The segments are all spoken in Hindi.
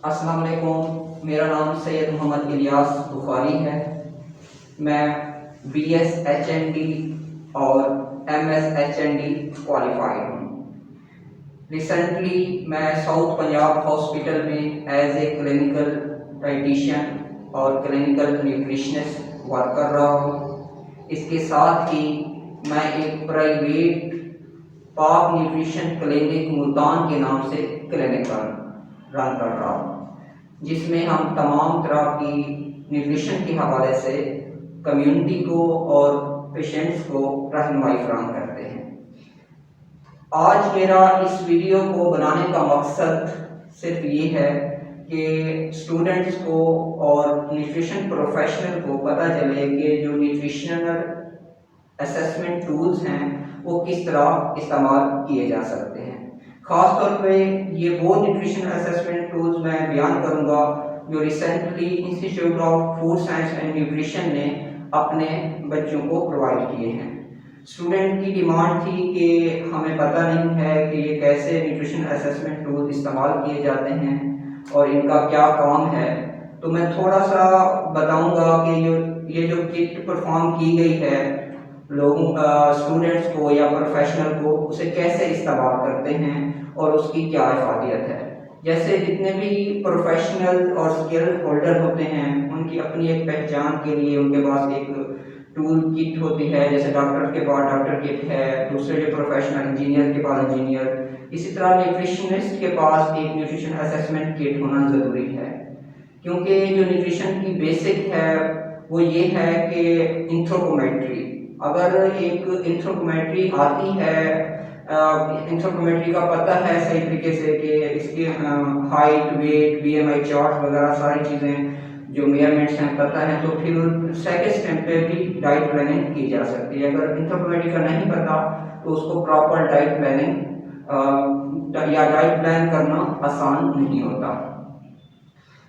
अस्सलाम वालेकुम। मेरा नाम सैयद मोहम्मद इलियास बुखारी है। मैं BS HND और MS HND क्वालिफाइड हूँ। रिसेंटली मैं साउथ पंजाब हॉस्पिटल में एज ए क्लिनिकल डाइटिशियन और क्लिनिकल न्यूट्रिशनिस्ट वर्क कर रहा हूँ। इसके साथ ही मैं एक प्राइवेट पाक न्यूट्रिशन क्लिनिक मुल्तान के नाम से क्लिनिक रन कर रहा हूँ, जिसमें हम तमाम तरह की न्यूट्रिशन के हवाले से कम्युनिटी को और पेशेंट्स को रहनुमाई फराहम करते हैं। आज मेरा इस वीडियो को बनाने का मकसद सिर्फ ये है कि स्टूडेंट्स को और न्यूट्रिशन प्रोफेशनल को पता चले कि जो न्यूट्रिशनल असेसमेंट टूल्स हैं वो किस तरह इस्तेमाल किए जा सकते हैं। ख़ास तौर पे ये वो न्यूट्रिशन असेसमेंट टूल्स मैं बयान करूँगा जो recently institute of food science and nutrition ने अपने बच्चों को प्रोवाइड किए हैं। स्टूडेंट की डिमांड थी कि हमें पता नहीं है कि ये कैसे न्यूट्रिशन असेसमेंट टूल इस्तेमाल किए जाते हैं और इनका क्या काम है, तो मैं थोड़ा सा बताऊंगा कि ये जो किट परफॉर्म की गई है लोगों स्टूडेंट्स को या प्रोफेशनल को उसे कैसे इस्तेमाल करते हैं और उसकी क्या इफादियत है। जैसे जितने भी प्रोफेशनल और स्किल होल्डर होते हैं उनकी अपनी एक पहचान के लिए उनके पास एक टूल किट होती है। जैसे डॉक्टर के पास डॉक्टर किट है, दूसरे जो प्रोफेशनल इंजीनियर के पास इंजीनियर, इसी तरह न्यूट्रिशनिस्ट के पास एक न्यूट्रिशन असेसमेंट किट होना ज़रूरी है। क्योंकि जो न्यूट्रिशन की बेसिक है वो ये है कि एंथ्रोपोमेट्री, अगर एक एंथ्रोपोमेट्री आती है, एंथ्रोपोमेट्री का पता है सही तरीके से कि इसके हाइट, वेट, BMI चार्ट वगैरह सारी चीज़ें जो मेजरमेंट्स हैं पता है, तो फिर सेकंड स्टेप पे भी डाइट प्लानिंग की जा सकती है। अगर एंथ्रोपोमेट्री का नहीं पता तो उसको प्रॉपर डाइट प्लानिंग या डाइट प्लान करना आसान नहीं होता।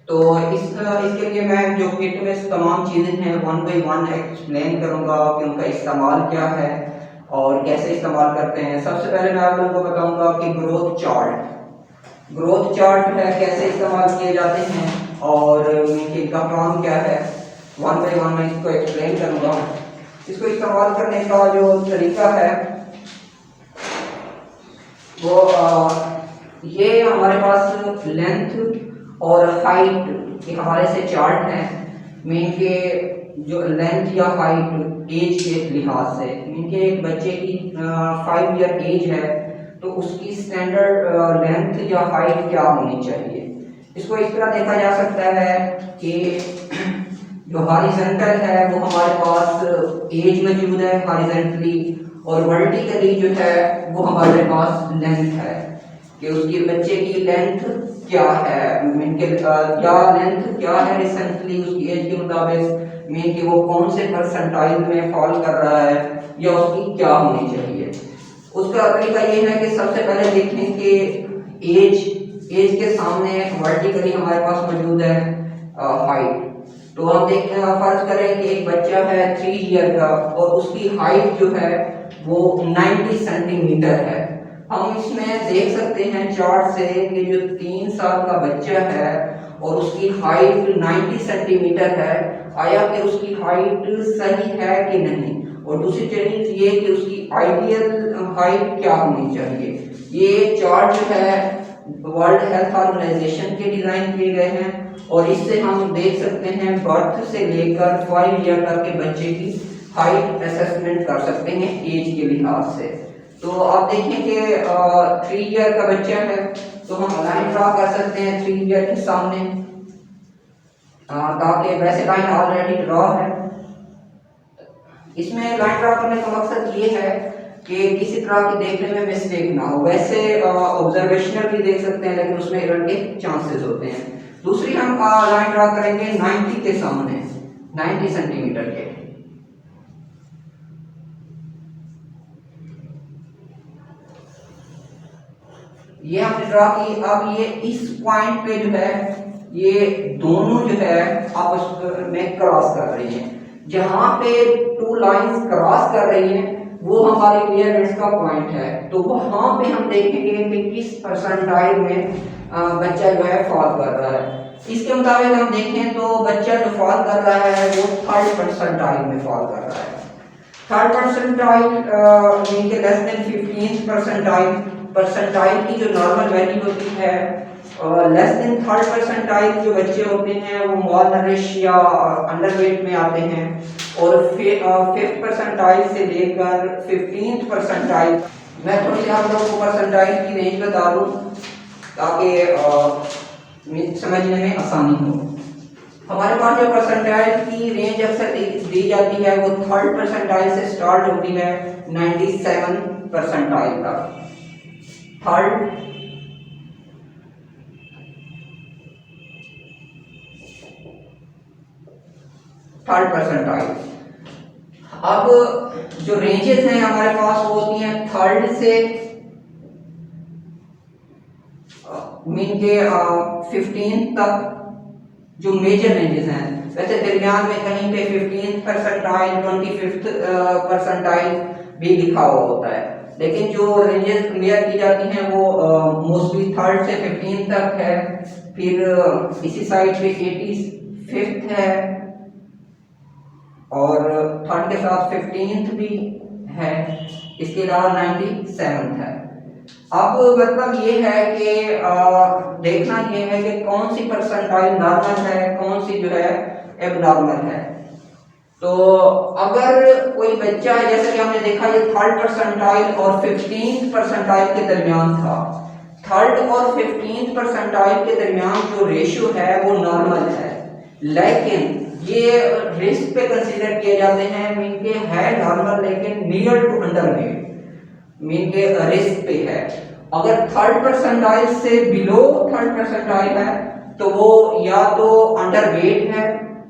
तो इसके लिए मैं जो किट में तमाम चीज़ें हैं 1 बाय 1 एक्सप्लेन करूँगा कि उनका इस्तेमाल क्या है और कैसे इस्तेमाल करते हैं। सबसे पहले मैं आप लोगों को बताऊँगा कि ग्रोथ चार्ट है कैसे इस्तेमाल किए जाते हैं और इनका काम क्या है। 1 बाय 1 मैं इसको एक्सप्लेन करूँगा। इसको इस्तेमाल करने का जो तरीका है वो ये हमारे पास लेंथ और हाइट के हवाले से चार्ट है। मीन के जो लेंथ या हाइट एज के लिहाज से, मीन के एक बच्चे की 5 ईयर एज है तो उसकी स्टैंडर्ड लेंथ या हाइट क्या होनी चाहिए। इसको इस तरह देखा जा सकता है कि जो हॉरिजॉन्टल है वो हमारे पास एज मौजूद है हॉरिजॉन्टली, और वर्टिकली जो है वो हमारे पास लेंथ है कि उसकी बच्चे की लेंथ क्या है, मीन के क्या लेंथ क्या है रिसेंटली उसकी एज के मुताबिक, मीन कि वो कौन से परसेंटाइल में फॉल कर रहा है या उसकी क्या होनी चाहिए। उसका तरीका ये है कि सबसे पहले देखें कि एज के सामने वर्टिकली हमारे पास मौजूद है हाइट। तो हम देखते हैं, फर्ज करें कि एक बच्चा है 3 ईयर का और उसकी हाइट जो है वो 90 सेंटीमीटर है। हम इसमें देख सकते हैं चार्ट से कि जो 3 साल का बच्चा है और उसकी हाइट 90 सेंटीमीटर है, आया कि उसकी हाइट सही है कि नहीं, और दूसरी चीज ये कि उसकी आइडियल हाइट क्या होनी चाहिए। ये चार्ट जो है वर्ल्ड हेल्थ ऑर्गेनाइजेशन के डिजाइन किए गए हैं और इससे हम देख सकते हैं बर्थ से लेकर 5 ईयर तक के बच्चे की हाइट असेसमेंट कर सकते हैं एज के लिहाज से। तो आप देखें कि 3 ईयर का बच्चा है तो हम लाइन ड्रा कर सकते हैं 3 ईयर के सामने, ताकि वैसे लाइन ऑलरेडी ड्रा है। इसमें लाइन ड्रा करने का मकसद ये है कि किसी तरह की देखने में मिस्टेक ना हो। वैसे ऑब्जर्वेशनल भी देख सकते हैं लेकिन उसमें एरर के चांसेस होते हैं। दूसरी हम लाइन ड्रा करेंगे 90 के सामने, 90 सेंटीमीटर के। ये हमने ड्रा की। अब ये इस पॉइंट पे जो है ये दोनों जो है आपस में क्रॉस कर रही हैं। जहां पे 2 लाइंस क्रॉस कर रही हैं वो हमारी क्लियरेंस का पॉइंट है। तो वहां पे हम देखेंगे कि किस परसेंटाइल में बच्चा जो है फॉल कर रहा है। इसके मुताबिक हम देखें तो बच्चा जो फॉल कर रहा है वो 3rd परसेंटाइल में फॉल कर रहा है। 3rd परसेंटाइल मीन के लेस देन 15th परसेंटाइल की जो नॉर्मल वैल्यू होती है, लेस देन 3rd परसेंटाइल जो बच्चे होते हैं वो मॉल नरिश या अंडरवेट में आते हैं, और 5th परसेंटाइल से लेकर 15th परसेंटाइल। मैं थोड़ी सी आप लोगों को परसेंटाइल की रेंज बता दूं ताकि समझने में आसानी हो। हमारे पास जो परसेंटाइल की रेंज अक्सर दी जाती है वो 3rd परसेंटाइल से स्टार्ट होती है 97 परसेंटाइल तक। 3rd percentile. अब जो रेंजेस हैं हमारे पास वो होती हैं 3rd से मीन के 15 तक, जो मेजर रेंजेस हैं। वैसे दरमियान में कहीं पे 15th परसेंटाइल 25th परसेंटाइल भी लिखा हुआ होता है, लेकिन जो रेंजेस क्लियर की जाती हैं वो मोस्टली 3rd से 15th तक है। फिर इसी साइड पे 85th है और 3rd के साथ 15th भी है, इसके अलावा 97th है। अब मतलब ये है कि देखना ये है कि कौन सी परसेंटाइल नॉर्मल है, कौन सी जो है एबनॉर्मल है। तो अगर कोई बच्चा है, जैसे कि हमने देखा ये 3rd परसेंटाइल और 15th परसेंटाइल के दरमियान था, 3rd और 15th परसेंटाइल के दरमियान जो रेशियो है वो नॉर्मल है, लेकिन ये रिस्क पे कंसीडर किए जाते हैं, मीन के है नॉर्मल लेकिन नियर टू अंडरवेट, मीन के रिस्क पे है। अगर 3rd परसेंटाइल से बिलो 3rd परसेंटाइल है तो वो या तो अंडरवेट है,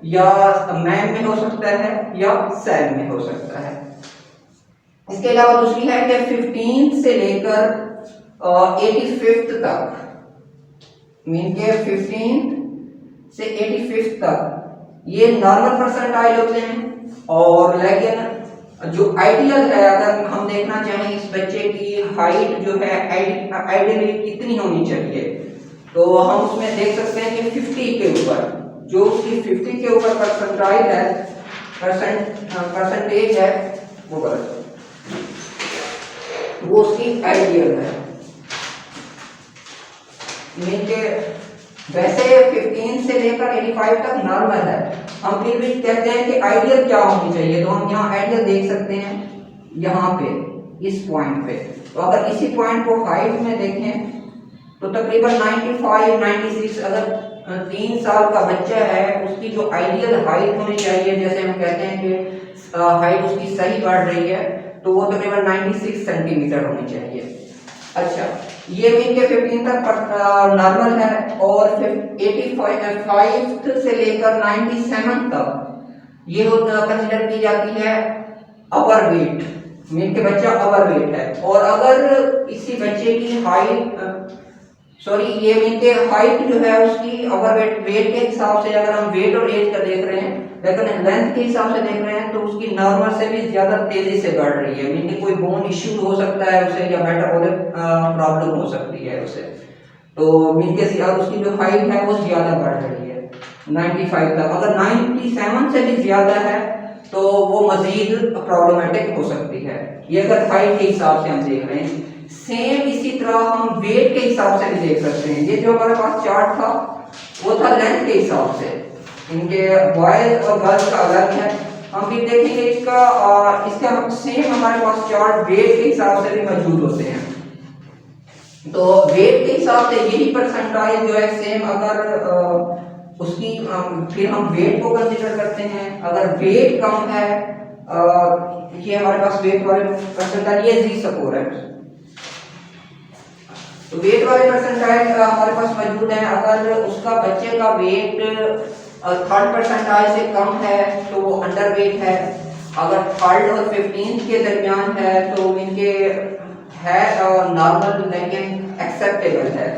या मैम में हो सकता है, या सैम में हो सकता है। इसके अलावा दूसरी है कि 15 से लेकर 85th तक, मीन के 15 से 85th तक ये नॉर्मल परसेंटाइल होते हैं। और लेकिन जो आइडियल है, अगर हम देखना चाहें इस बच्चे की हाइट जो है आइडियली कितनी होनी चाहिए, तो हम उसमें देख सकते हैं कि 50 के ऊपर, जो उसकी 50 के ऊपर परसेंटाइल है, परसेंटेज है, वो उसकी आइडियल है। मीन के वैसे 15 से लेकर 85 तक नॉर्मल है, हम फिर भी कहते हैं कि आइडियल क्या होनी चाहिए, तो हम यहाँ आइडियल देख सकते हैं यहाँ पे इस पॉइंट पे। तो अगर इसी पॉइंट को हाइट में देखें तो तकरीबन 95 96, अगर 3 साल का बच्चा है उसकी जो आइडियल हाइट होनी चाहिए, जैसे हम कहते हैं कि हाइट उसकी सही बढ़ रही है, तो वो तकरीबन 96 सेंटीमीटर होनी चाहिए। अच्छा, ये मीन के 15 तक नॉर्मल है, और 85 से लेकर 97 तक ये कंसिडर की जाती है अपर वेट, मीन के बच्चा अपर वेट है। और अगर इसी बच्चे की हाइट ये मीन के हाइट जो है उसकी अपर वेट के हिसाब से, अगर हम वेट और एज का देख रहे हैं, लेकिन लेंथ के हिसाब से देख रहे हैं, तो उसकी नॉर्मल से भी ज्यादा तेजी से बढ़ रही है, मीन कोई बोन इश्यू हो सकता है उसे, या मेटाबॉलिक प्रॉब्लम हो सकती है उसे। तो मीन के उसकी जो हाइट है वो ज्यादा बढ़ रही है 95 तक। अगर 97 से भी ज्यादा है तो वो मजीद प्रॉब्लमेटिक हो सकती है। ये अगर हाइट के हिसाब से हम देख रहे हैं। सेम इसी तरह हम वेट के हिसाब से भी देख सकते हैं। ये जो हमारे पास चार्ट था वो था लेंथ के हिसाब से, इनके बॉयज और गर्ल्स का अलग है। हम भी देखेंगे इसका सेम हमारे पास चार्ट वेट के हिसाब से भी मौजूद होते हैं। तो वेट के हिसाब से यही परसेंटाइल जो है सेम, अगर उसकी फिर हम वेट को कंसीडर करते हैं। अगर वेट कम है, ये हमारे पास वेट वाले परसेंटाइल, ये जी स्कोर है, तो वेट वाले परसेंटाइल हमारे पास मौजूद है। अगर उसका बच्चे का वेट 3rd परसेंटाइल से कम है तो वो अंडर वेट है। अगर 3rd और 15th के दरमियान है तो इनके है नॉर्मल लेकिन एक्सेप्टेबल है।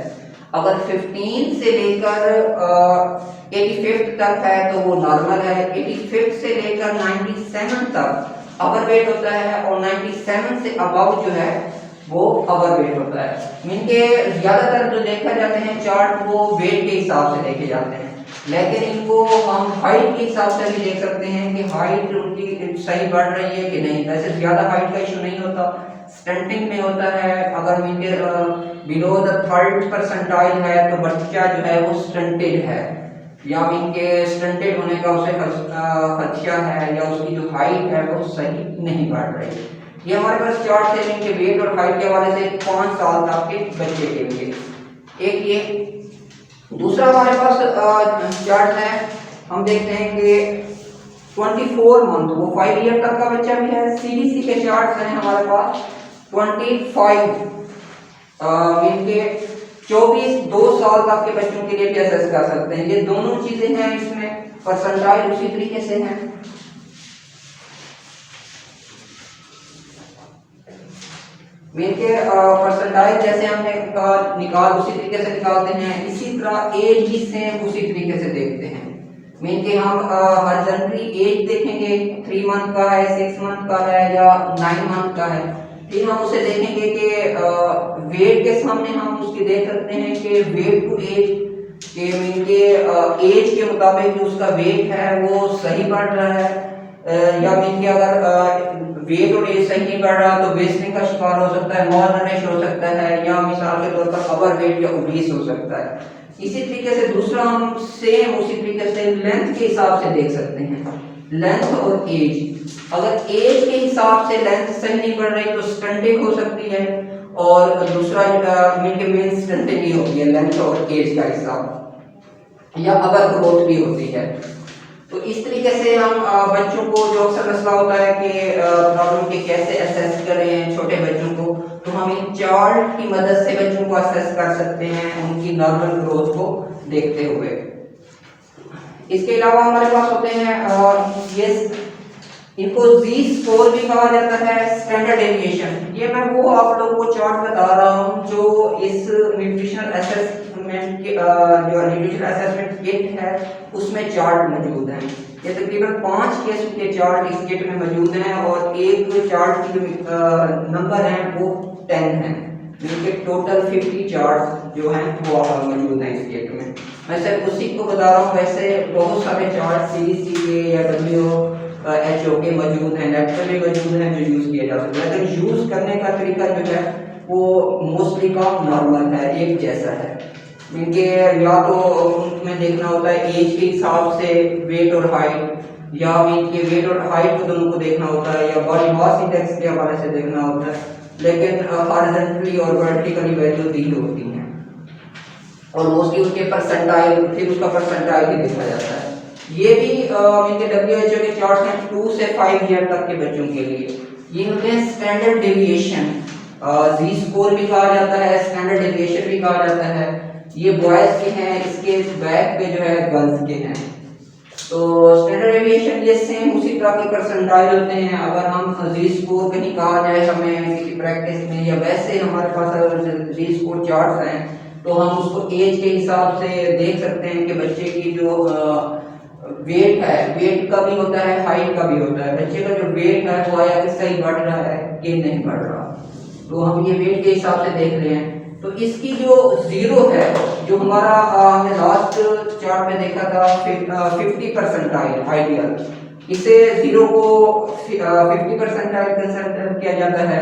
अगर 15 से लेकर 85 तक है तो वो नॉर्मल है। 85 से लेकर 97 तक अपर वेट होता है, और 97 से अबव जो है वो अवर वेट होता है। मीन के ज्यादातर जो देखा जाते हैं चार्ट वो वेट के हिसाब से देखे जाते हैं, लेकिन इनको हम हाइट के हिसाब से भी देख सकते हैं कि हाइट उनकी सही बढ़ रही है कि नहीं। वैसे ज्यादा हाइट का इशू नहीं होता, स्टंटिंग में होता है। अगर मीन के बिलो द थर्ड परसेंटाइल है तो बच्चा जो है वो स्टंटेड है, या मीन के स्टंटेड होने का उसे खदशा है, या उसकी जो हाइट है वो सही नहीं बढ़ रही। ये हमारे पास चार्ट है इनके वेट और हाइट के हवाले से 5 साल तक के बच्चे के लिए। एक ये दूसरा हमारे पास चार्ट है, हम देखते हैं कि 24 मंथ, वो 5 ईयर तक का बच्चा भी है। सीडीसी के चार्ट हैं हमारे पास 25 मीन के 24 2 साल तक के बच्चों के लिए भी असेस कर सकते हैं। ये दोनों चीजें हैं, इसमें परसेंटाइल उसी तरीके से हैं। मीन के परसेंटाइल जैसे हमने निकाल उसी तरीके से निकालते हैं, इसी तरह एज भी सेम उसी तरीके से देखते हैं। मीन के हम हॉरिजॉन्टली एज देखेंगे, 3 मंथ का है, 6 मंथ का है, या 9 मंथ का है। फिर हम उसे देखेंगे कि वेट के सामने हम उसकी देख सकते हैं कि वेट टू एज के मीन के एज के मुताबिक जो उसका वेट है वो सही बढ़ रहा है, या मीन के अगर वेट और एज सही नहीं बढ़ रहा तो वेस्टिंग का शिकार हो सकता है, मॉलनरिश हो सकता है, या मिसाल के तौर पर ओवर वेट या ओबीस हो सकता है। इसी तरीके से दूसरा हम सेम उसी तरीके से लेंथ के हिसाब से देख सकते हैं, लेंथ और एज। अगर एज के हिसाब से लेंथ सही नहीं बढ़ रही तो स्टंटिंग हो सकती है, और दूसरा मीन के मेन स्टंटिंग ही होती है लेंथ और एज का हिसाब, या अगर ग्रोथ भी होती है। तो इस तरीके से हम बच्चों को जो अक्सर मसला होता है कि प्रॉब्लम के कैसे असेस करें छोटे बच्चों को, तो हम इन चार्ट की मदद से बच्चों को असेस कर सकते हैं उनकी नॉर्मल ग्रोथ को देखते हुए। इसके अलावा हमारे पास होते हैं ये इनको जी स्कोर भी कहा जाता है, स्टैंडर्ड डेविएशन। ये मैं वो आप लोगों को चार्ट बता रहा हूँ जो इस न्यूट्रिशनल असेसमेंट के जो न्यूट्रिशनल असेसमेंट किट है उसमें चार्ट मौजूद हैं। ये तकरीबन 5 केस के चार्ट इस किट में मौजूद हैं, और एक चार्ट की जो नंबर है वो 10 है। इनके टोटल 50 चार्ट जो हैं वो मौजूद हैं इस किट में। मैं सिर्फ उसी को बता रहा हूँ, वैसे बहुत सारे चार्ट सीडीसी के या WHO के मौजूद हैं, नेट पर भी मौजूद हैं जो यूज किए जा सकते हैं। लेकिन यूज करने का तरीका जो है वो मोस्टली का नॉर्मल है, एक जैसा है। इनके या तो उनमें देखना होता है एज के हिसाब से वेट और हाइट, या इनके वेट और हाइट को दोनों को देखना होता है, या बॉडी मास इंडेक्स के हवाले से देखना होता है। लेकिन हॉरिजॉन्टली और वर्टिकली वैल्यू दी होती हैं, और मोस्टली उसके परसेंटाइल, फिर उसका परसेंटाइल भी देखा जाता है। ये भी इनके WHO के चार्ट्स हैं 2 से 5 ईयर तक के बच्चों के लिए। ये होते हैं स्टैंडर्ड डेविएशन, जी स्कोर भी कहा जाता है, स्टैंडर्ड डेविएशन भी कहा जाता है। ये बॉयज के हैं, इसके बैक पे जो है गर्ल्स के हैं। तो स्टैंडर्ड डेविएशन ये सेम उसी तरह के परसेंटाइल होते हैं। अगर हम जी स्कोर कहीं कहा जाए हमें किसी प्रैक्टिस में, या वैसे हमारे पास अगर जी स्कोर चार्ट्स हैं तो हम उसको एज के हिसाब से देख सकते हैं कि बच्चे की जो वेट है, वेट का भी होता है, हाइट का भी होता है। बच्चे का जो वेट है वो आया कि सही बढ़ रहा है कि नहीं बढ़ रहा, तो हम ये वेट के हिसाब से देख रहे हैं। तो इसकी जो जीरो है, जो हमारा हमने लास्ट चार्ट में देखा था 50 परसेंटाइल आइडियल, इसे जीरो को 50 परसेंटाइल कंसिडर किया जाता है,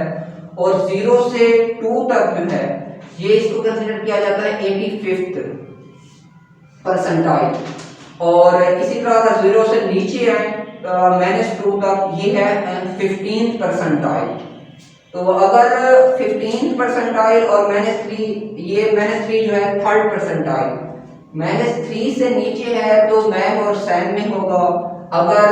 और 0 से 2 तक जो है ये इसको कंसिडर किया जाता है 85th परसेंटाइल। और इसी तरह अगर 0 से नीचे आए -2 तक ये है 15th परसेंटाइल। तो अगर 15th परसेंटाइल और -3, ये -3 जो है 3rd परसेंटाइल, -3 से नीचे है तो मैम और सैम में होगा। अगर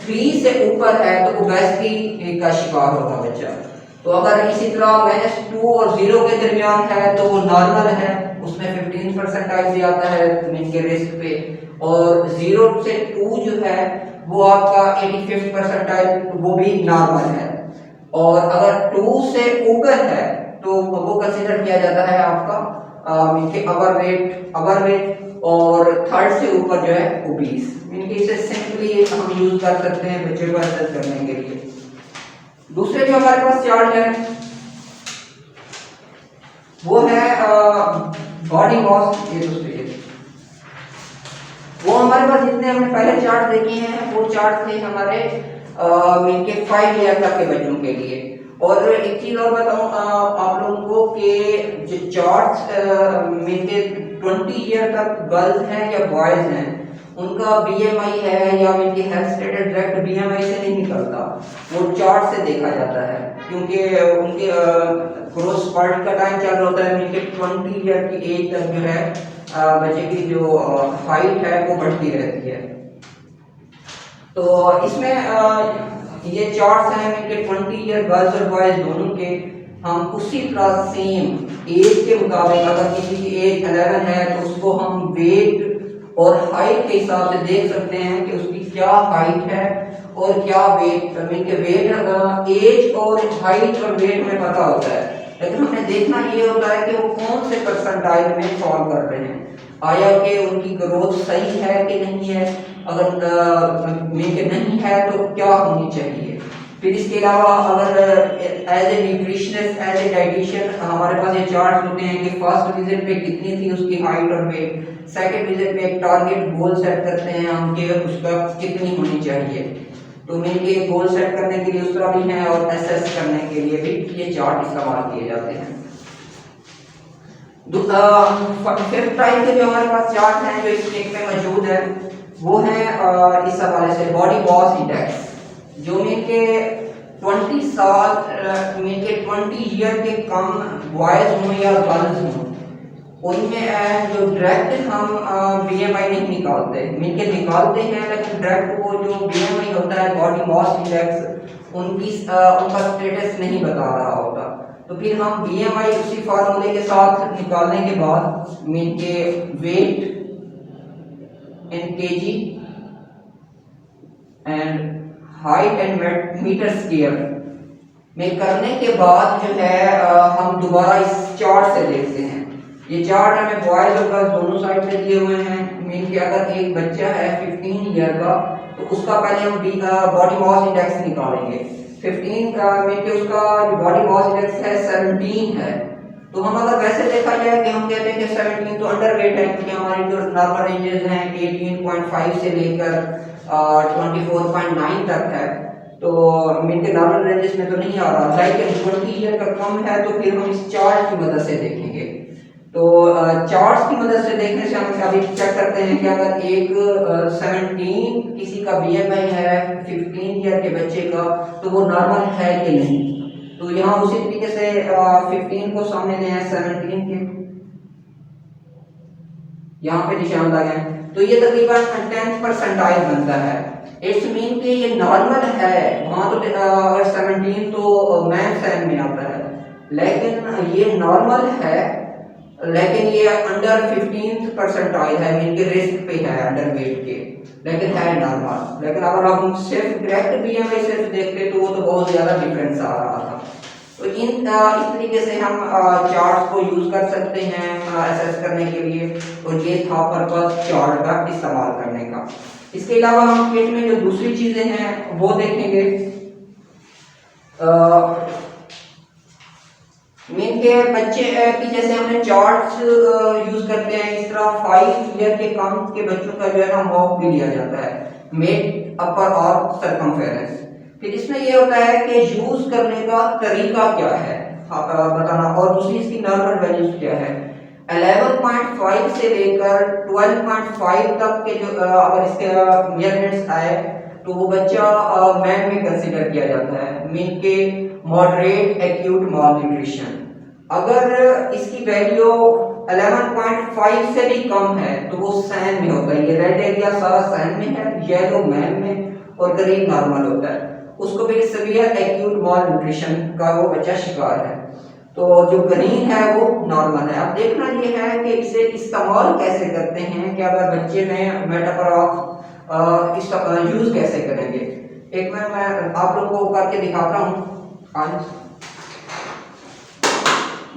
3 से ऊपर है तो ओबेसिटी का शिकार होगा बच्चा। तो अगर इसी तरह -2 और 0 के दरमियान है तो वो नॉर्मल है, उसमें 15th परसेंटाइल भी आता है इनके रिस्क पे। और 0 से 2 जो है वो आपका 85th परसेंटाइल, वो भी नॉर्मल है। और अगर 2 से ऊपर है तो वो कंसीडर किया जाता है आपका इनके अवर वेट, और 3rd से ऊपर जो है ओबीस। इनके इसे सिंपली हम यूज कर सकते हैं बच्चे को असेस करने के लिए। दूसरे जो हमारे पास चार्ट है वो है बॉडी मास। ये दोस्तों वो हमारे पास जितने हमने पहले चार्ट देखे हैं वो चार्ट थे हमारे इनके 5 ईयर तक के बच्चों के लिए। और एक चीज और बताऊं आप लोगों को कि जो चार्ट्स इनके 20 ईयर तक गर्ल्स हैं या बॉयज हैं उनका बीएमआई है या इनकी हेल्थ स्टेटस डायरेक्ट बीएमआई से नहीं निकलता, वो चार्ट से देखा जाता है, क्योंकि उनके ग्रोथ स्पर्ट का टाइम चल रहा होता है। इनके 20 ईयर की एज तक जो है बच्चे की जो हाइट है वो बढ़ती रहती है। तो इसमें ये चार्ट्स हैं इनके 20 ईयर गर्ल्स और बॉयज दोनों के। हम उसी तरह सेम एज के मुताबिक अगर किसी की एज 11 है तो उसको हम वेट और हाइट के हिसाब से देख सकते हैं कि उसकी क्या हाइट है और क्या वेट। इनके वेट एज और हाइट और वेट में पता होता है, लेकिन हमें देखना ये होता है कि वो कौन से परसेंटाइल में फॉल कर रहे हैं, आया कि उनकी ग्रोथ सही है कि नहीं है, अगर नहीं है तो क्या होनी चाहिए। फिर इसके अलावा अगर as a nutritionist as a dietitian हमारे पास ये चार्ट होते हैं कि फर्स्ट विजिट पे कितनी थी उसकी हाइट और वेट, सेकंड विजिट पे एक टारगेट गोल सेट करते हैं हम कि उसका कितनी होनी चाहिए। तो इनके गोल सेट करने के लिए उस तरह भी है और एसेस करने के लिए भी ये चार्ट इस्तेमाल किए जाते हैं। फिफ्थ टाइप के जो हमारे पास चार्ट हैं जो इस केक में मौजूद है वो है इस हवाले से बॉडी मास इंडेक्स, जो इनके 20 साल इनके 20 ईयर के कम बॉयज हों या गर्ल्स हों उनमें जो डायरेक्ट हम बीएमआई नहीं निकालते, इनके निकालते हैं लेकिन डायरेक्ट वो जो बीएमआई होता है बॉडी मास इंडेक्स उनका स्टेटस नहीं बता रहा होता। तो फिर हम बीएमआई उसी फार्मूले के साथ निकालने के बाद इनके weight in kg and height and metre square में करने के बाद जो है हम दोबारा इस चार्ट से देखते हैं। ये चार्ट हमें बॉयज और गर्ल्स दोनों साइड पे दिए हुए हैं। मीन कि अगर एक बच्चा है 15 ईयर का तो उसका पहले हम बॉडी मास इंडेक्स निकालेंगे। 15 मीन कि उसका जो बॉडी मास इंडेक्स है 17 है। तो हम अगर वैसे देखा जाए कि हम कहते हैं कि 17 तो अंडरवेट है, क्योंकि हमारी जो नॉर्मल रेंजेस हैं 18.5 से लेकर 24.9 तक है, तो मीन के नॉर्मल रेंजेस में तो नहीं आ रहा। लाइक 20 ईयर का कम है तो फिर हम इस चार्ट की मदद से देखेंगे। तो चार्ट्स की मदद से देखने से हम अभी चेक करते हैं कि अगर एक 17 किसी का बीएमआई है 15 ईयर के बच्चे का तो वो नॉर्मल है कि नहीं। तो यहाँ उसी तरीके से 15 को सामने ले आए 17 के, यहाँ पे निशान लगाएं तो ये तकरीबन 10th परसेंटाइल बनता है। इट्स मीन कि ये नॉर्मल है, वहाँ तो अगर 17 तो मैन सैन में आता है, लेकिन ये नॉर्मल है, लेकिन ये अंडर 15th परसेंटाइल है, मीन के रिस्क पे है अंडर वेट के, लेकिन है नॉर्मल। लेकिन अगर हम सिर्फ डायरेक्ट बीएमआई सिर्फ देखते तो वो तो बहुत ज्यादा डिफरेंस आ रहा था। तो इस तरीके से हम चार्ट्स को यूज कर सकते हैं एसेस करने के लिए, और ये था पर्पस चार्ट का इस्तेमाल करने का। इसके अलावा हम पेट में जो दूसरी चीजें हैं वो देखेंगे। मीन के बच्चे की जैसे हमने चार्ट्स यूज करते हैं, इस तरह 5 ईयर के कम के बच्चों का जो है ना मॉक भी लिया जाता है, मिड अपर और सरकमफेरेंस। फिर इसमें ये होता है कि यूज करने का तरीका क्या है बताना, और दूसरी इसकी नॉर्मल वैल्यूज क्या है। 11.5 से लेकर 12.5 तक के जो अगर इसके मेजरमेंट्स आए तो वो बच्चा मैन में कंसीडर किया जाता है, मीन के मॉडरेट एक्यूट माल न्यूट्रिशन। अगर इसकी वैल्यू 11.5 से भी कम है तो वो सैन में होता है, ये रेड एरिया सारा सैन में है, येलो मैन में और ग्रीन नॉर्मल होता है। उसको भी सीवियर एक्यूट माल न्यूट्रिशन का वो बच्चा शिकार है। तो जो ग्रीन है वो नॉर्मल है। अब देखना ये है कि इसे इस्तेमाल कैसे करते हैं कि अगर बच्चे में मेटाफॉर यूज कैसे करेंगे। एक मैं आप लोगों को करके दिखाता हूँ।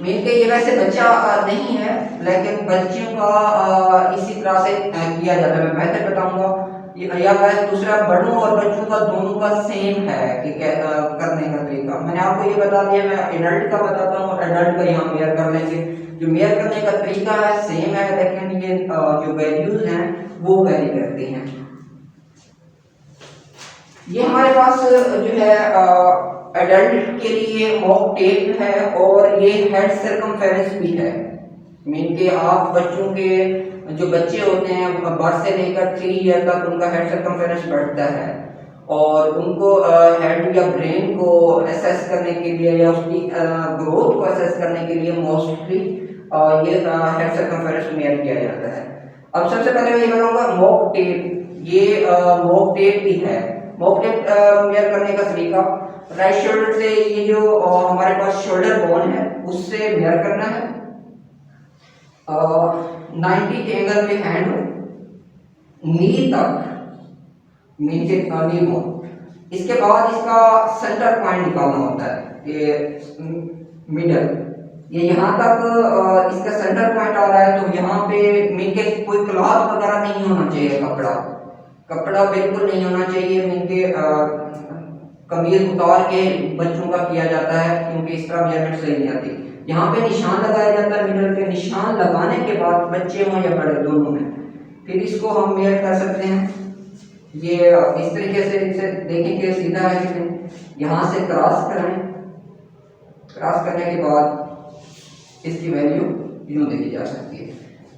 मीन के ये वैसे बच्चा नहीं है, लेकिन बच्चों का इसी तरह से किया जाता है। मैं बेहतर बताऊंगा। या दूसरा बड़ों और बच्चों का दोनों का सेम है कि करने का तरीका। मैंने आपको ये बता दिया, मैं एडल्ट का बताता हूँ, एडल्ट का यहाँ मेयर कर लेंगे। जो मेयर करने का तरीका है सेम है, लेकिन ये जो वैल्यूज हैं वो वेरी करती हैं। ये हमारे पास जो है एडल्ट के लिए मॉक टेप है और ये हेड सर्कमफेरेंस भी है। मीन के आप बच्चों के जो बच्चे होते हैं बर्थ से लेकर 3 ईयर तक उनका हेड सर्कमफेरेंस बढ़ता है और उनको हेड या ब्रेन को असेस करने के लिए या उसकी ग्रोथ को असेस करने के लिए मोस्टली ये हेड सर्कमफेरेंस मेयर किया जाता है। अब सबसे पहले मैं ये बताऊंगा मॉक टेप। ये मॉक टेप भी है। मॉक टेप मेयर करने का तरीका, राइट शोल्डर से ये जो हमारे पास शोल्डर बोन है उससे मेयर करना है। 90 के एंगल पे हैंड नी तक, मीन के नी बोन। इसके बाद इसका सेंटर पॉइंट निकालना होता है, ये मिडल, ये यहाँ तक इसका सेंटर पॉइंट आ रहा है तो यहाँ पे मीन के कोई क्लॉथ वगैरह नहीं होना चाहिए, कपड़ा बिल्कुल नहीं होना चाहिए। मीन के कमीज उतार के बच्चों का किया जाता है क्योंकि इस तरह मेजरमेंट सही नहीं आती। यहाँ पे निशान लगाया जाता है मिडल पे। निशान लगाने के बाद बच्चे हों या बड़े दोनों में फिर इसको हम मेयर कर सकते हैं। ये इस तरीके से इसे देखेंगे सीधा है कि नहीं। यहाँ से क्रॉस करें, क्रॉस करने के बाद इसकी वैल्यू यूं देखी जा सकती है।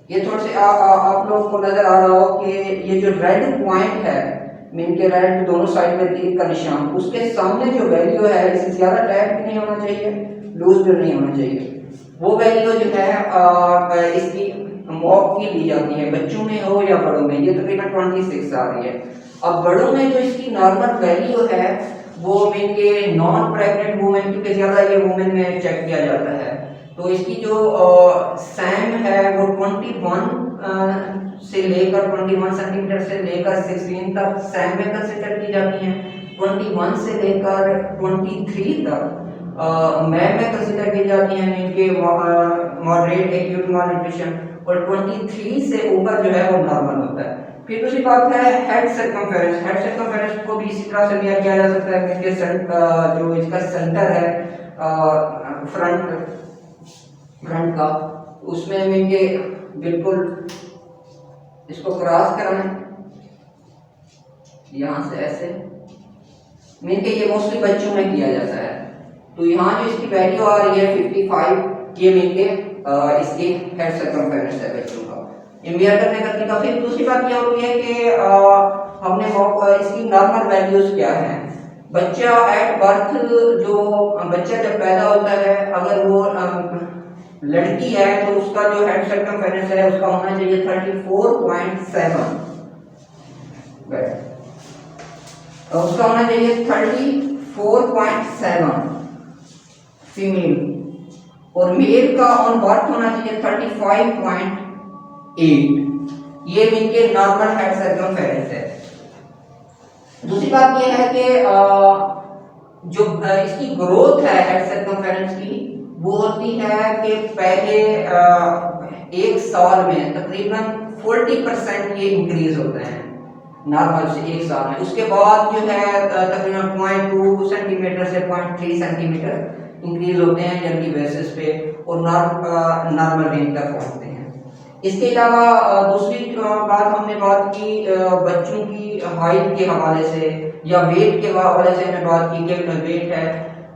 ये थोड़े से आप लोगों को नजर आ रहा हो कि ये जो रेड पॉइंट है, मीन के रेड दोनों साइड में तीर का निशान, उसके सामने जो वैल्यू है इससे ज्यादा टाइट भी नहीं होना चाहिए, लूज भी नहीं होना चाहिए। वो वैल्यू जो है इसकी मॉक की ली जाती है, बच्चों में हो या बड़ों में। ये तकरीबन 26 आ रही है। अब बड़ों में जो इसकी नॉर्मल वैल्यू है वो मीन के नॉन प्रेग्नेंट वुमेन, क्योंकि ज्यादा ये वुमेन में चेक किया जाता है, तो इसकी जो सैम है वो 21 से लेकर 21 सेंटीमीटर से लेकर 16 तक सैम में कंसिडर की जाती है। 21 से लेकर 23 तक मैम में कंसिडर की जाती है, इनके मॉडरेट एक्यूट malnutrition, और 23 से ऊपर जो है वो नॉर्मल होता है। फिर दूसरी बात है हेड सर्कमफेरेंस। हेड सर्कमफेरेंस को भी इसी तरह से मेजर किया जा सकता है। इनके जो इसका सेंटर है फ्रंट का, उसमें इनके बिल्कुल इसको क्रॉस कराएं यहाँ से ऐसे। मीन के ये मोस्टली बच्चों में किया जाता है। तो यहाँ जो इसकी वैल्यू आ रही है 55, ये मीन के इसकी हेड सर्कमफेरेंस है बच्चों का। ये मेजर करने का तरीका। फिर दूसरी बात ये होती है कि हमने इसकी नॉर्मल वैल्यूज क्या है। बच्चा एट बर्थ, जो बच्चा जब पैदा होता है, अगर वो लड़की है तो उसका जो हेड सर्कमफेरेंस है उसका होना चाहिए 34.7, उसका होना चाहिए 34.7 फीमेल, और मेल का ऑन बर्थ होना चाहिए 35.8। ये इनके नॉर्मल हेड सर्कमफेरेंस है। दूसरी बात ये है कि जो इसकी ग्रोथ है हेड सर्कमफेरेंस की, वो होती है कि पहले 1 साल में तकरीबन 40% ये इंक्रीज होते हैं नॉर्मल से 1 साल में। उसके बाद जो है तकरीबन 0.2 सेंटीमीटर से 0.3 सेंटीमीटर इंक्रीज होते हैं ईयरली बेसिस पे और नॉर्मल रेंज तक पहुंचते हैं। इसके अलावा दूसरी बात हमने बात की बच्चों की हाइट के हवाले से या वेट के हवाले से हमने बात की कि वेट है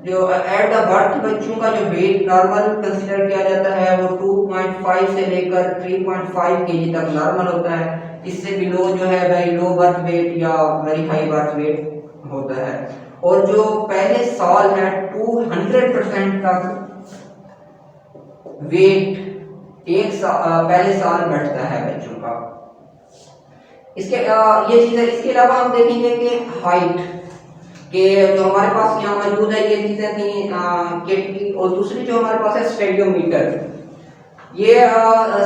जो एट द बर्थ बच्चों का जो वेट नॉर्मल कंसीडर किया जाता है वो 2.5 से लेकर 3.5 kg तक नॉर्मल होता है। इससे बिलो जो है वेरी लो बर्थ वेट या वेरी हाई बर्थ वेट होता है। और जो पहले साल है 200% तक वेट पहले साल बढ़ता है बच्चों का। इसके ये चीजें, इसके अलावा हम देखेंगे कि हाइट के जो हमारे पास यहाँ मौजूद है, ये चीजें थी किट की। और दूसरी जो हमारे पास है स्टेडियोमीटर। ये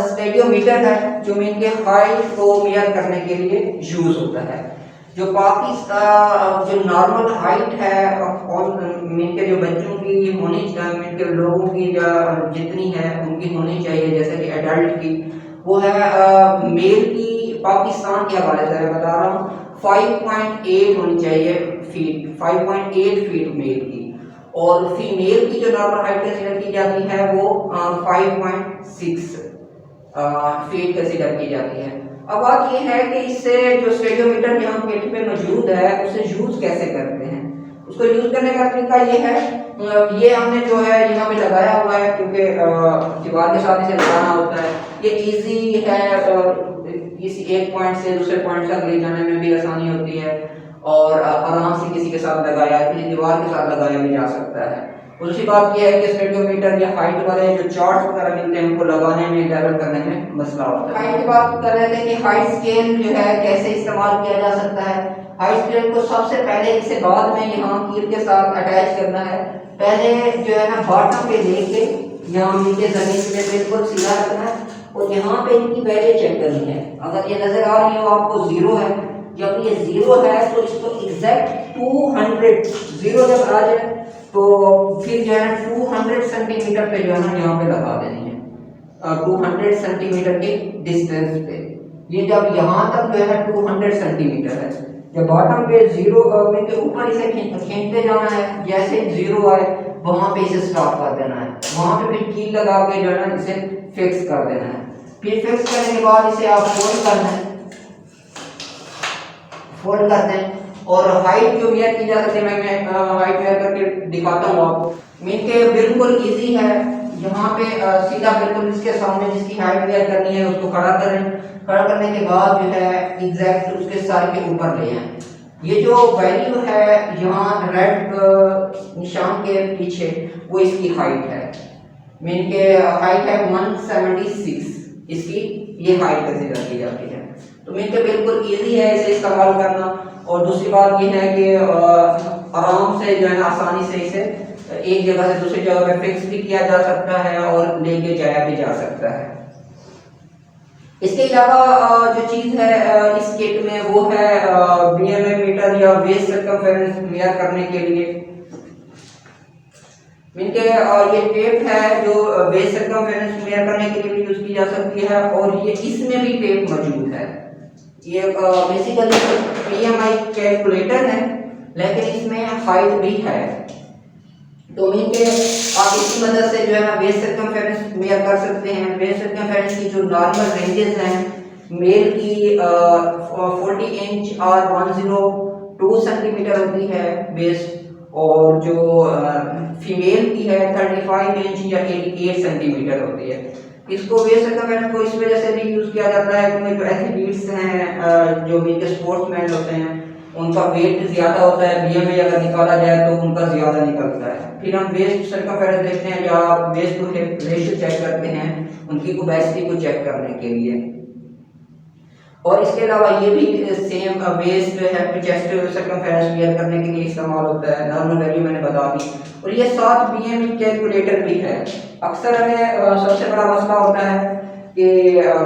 स्टेडियोमीटर है जो मीन के हाइट को मेजर करने के लिए यूज होता है। जो जो नॉर्मल हाइट है मीन के जो बच्चों की होनी चाहिए, मीन के लोगों की जितनी है उनकी होनी चाहिए जैसे कि एडल्ट की, वो है मेल की पाकिस्तान के हवाले से मैं बता रहा हूँ 5.8 होनी चाहिए फीट, 5.8 फीट मेल की, और फीमेल की जो नॉर्मल हाइट कंसीडर की जाती है वो 5.6 फीट कंसीडर की जाती है। अब बात ये है कि इससे जो स्टेडियोमीटर यहाँ पेट पे मौजूद है उसे यूज कैसे करते हैं। उसको यूज करने का तरीका ये है, ये हमने जो है यहाँ पे लगाया हुआ है, क्योंकि दीवार के साथ इसे लगाना होता है। ये इजी है, किसी एक पॉइंट से दूसरे पॉइंट तक ले जाने में भी आसानी होती है, और आराम से किसी के साथ लगाया, किसी दीवार के साथ लगाया भी जा सकता है। दूसरी बात यह है कि स्टेडियोमीटर या हाइट वाले जो चार्ट वगैरह मिलते हैं उनको लगाने में, डेवलप करने में मसला होता है। हाइट की बात कर रहे थे कि हाइट स्केल जो है कैसे इस्तेमाल किया जा सकता है। हाइट स्केल को सबसे पहले इसे बाद में यहाँ कील के साथ अटैच करना है। पहले जो है ना बॉटम पे लेके यहाँ नीचे जमीन पे बिल्कुल सीधा रखना है, और यहाँ पे इनकी वैल्यू चेक करनी है। अगर ये नजर आ रही हो आपको 0 है, जब ये 0 है तो इसको एग्जैक्ट 200 0 जब आ जाए तो फिर जो है ना 200 सेंटीमीटर पे जो है ना यहाँ पे लगा देनी है, 200 सेंटीमीटर के डिस्टेंस पे। ये जब यहाँ तक जो है ना 200 सेंटीमीटर है, जब बॉटम पे 0 के ऊपर इसे खींचते जाना है, जैसे 0 आए वहां पे इसे स्टॉप कर देना है, वहां पे फिर कील लगा के जो है ना इसे फिक्स कर देना है। फिर फिक्स करने के बाद इसे आप फोल्ड करना है, फोल्ड कर दें, और हाइट जो मेयर की जा सकती है, मैं हाइट मेयर करके दिखाता हूँ आपको। मीन के बिल्कुल इजी है, यहाँ पे सीधा बिल्कुल इसके सामने जिसकी हाइट मेयर करनी है उसको खड़ा करें। खड़ा करने के बाद जो है एग्जैक्ट उसके सर के ऊपर ले आए। ये जो वैल्यू है यहाँ रेड निशान के पीछे वो इसकी हाइट है, मीन के हाइट है 176, इसकी ये हाइट कंसीडर की जाती है। तो मीन के बिल्कुल इजी है इसे इस्तेमाल करना। और दूसरी बात ये है कि आराम से जो है ना आसानी से इसे एक जगह से दूसरी जगह पे फिक्स भी किया जा सकता है और लेके जाया भी जा सकता है। इसके अलावा जो चीज है इस किट में वो है बीएमए मीटर या वेस्ट सर्कमफेरेंस मेजर करने के लिए। मीन के ये टेप है जो वेस्ट सर्कमफेरेंस मेजर करने के लिए भी यूज की जा सकती है, और ये इसमें भी टेप मौजूद है। ये बेसिकली पीएमआई कैलकुलेटर है, लेकिन इसमें हाइट भी है। तो मीन के आप इसकी मदद से जो है ना वेस्ट सर्कमफेरेंस मेजर कर सकते हैं। वेस्ट सर्कमफेरेंस की जो नॉर्मल रेंजेस हैं, मेल की 40 इंच और 102 सेंटीमीटर होती है वेस्ट, और जो फीमेल की है 35 इंच या 88 सेंटीमीटर होती है। इसको वेस्ट सर्कमफेरेंस को इस वजह से भी यूज किया जाता है क्योंकि जो एथलीट्स हैं, जो मीन के स्पोर्ट्समैन होते हैं, उनका वेट ज्यादा होता है, बीएमए अगर निकाला जाए तो उनका ज्यादा निकलता है। फिर हम वेस्ट सर्कमफेरेंस देखते हैं या waist to hip ratio check करते हैं उनकी ओबेसिटी को चेक करने के लिए। और इसके अलावा ये भी सेम वेस्ट जो है चेस्ट सर्कमफेरेंस मेजर करने के लिए इस्तेमाल होता है। नॉर्मल वैल्यू मैंने बता दी। और ये साथ बीएमए कैलकुलेटर भी है। अक्सर हमें सबसे बड़ा मसला होता है कि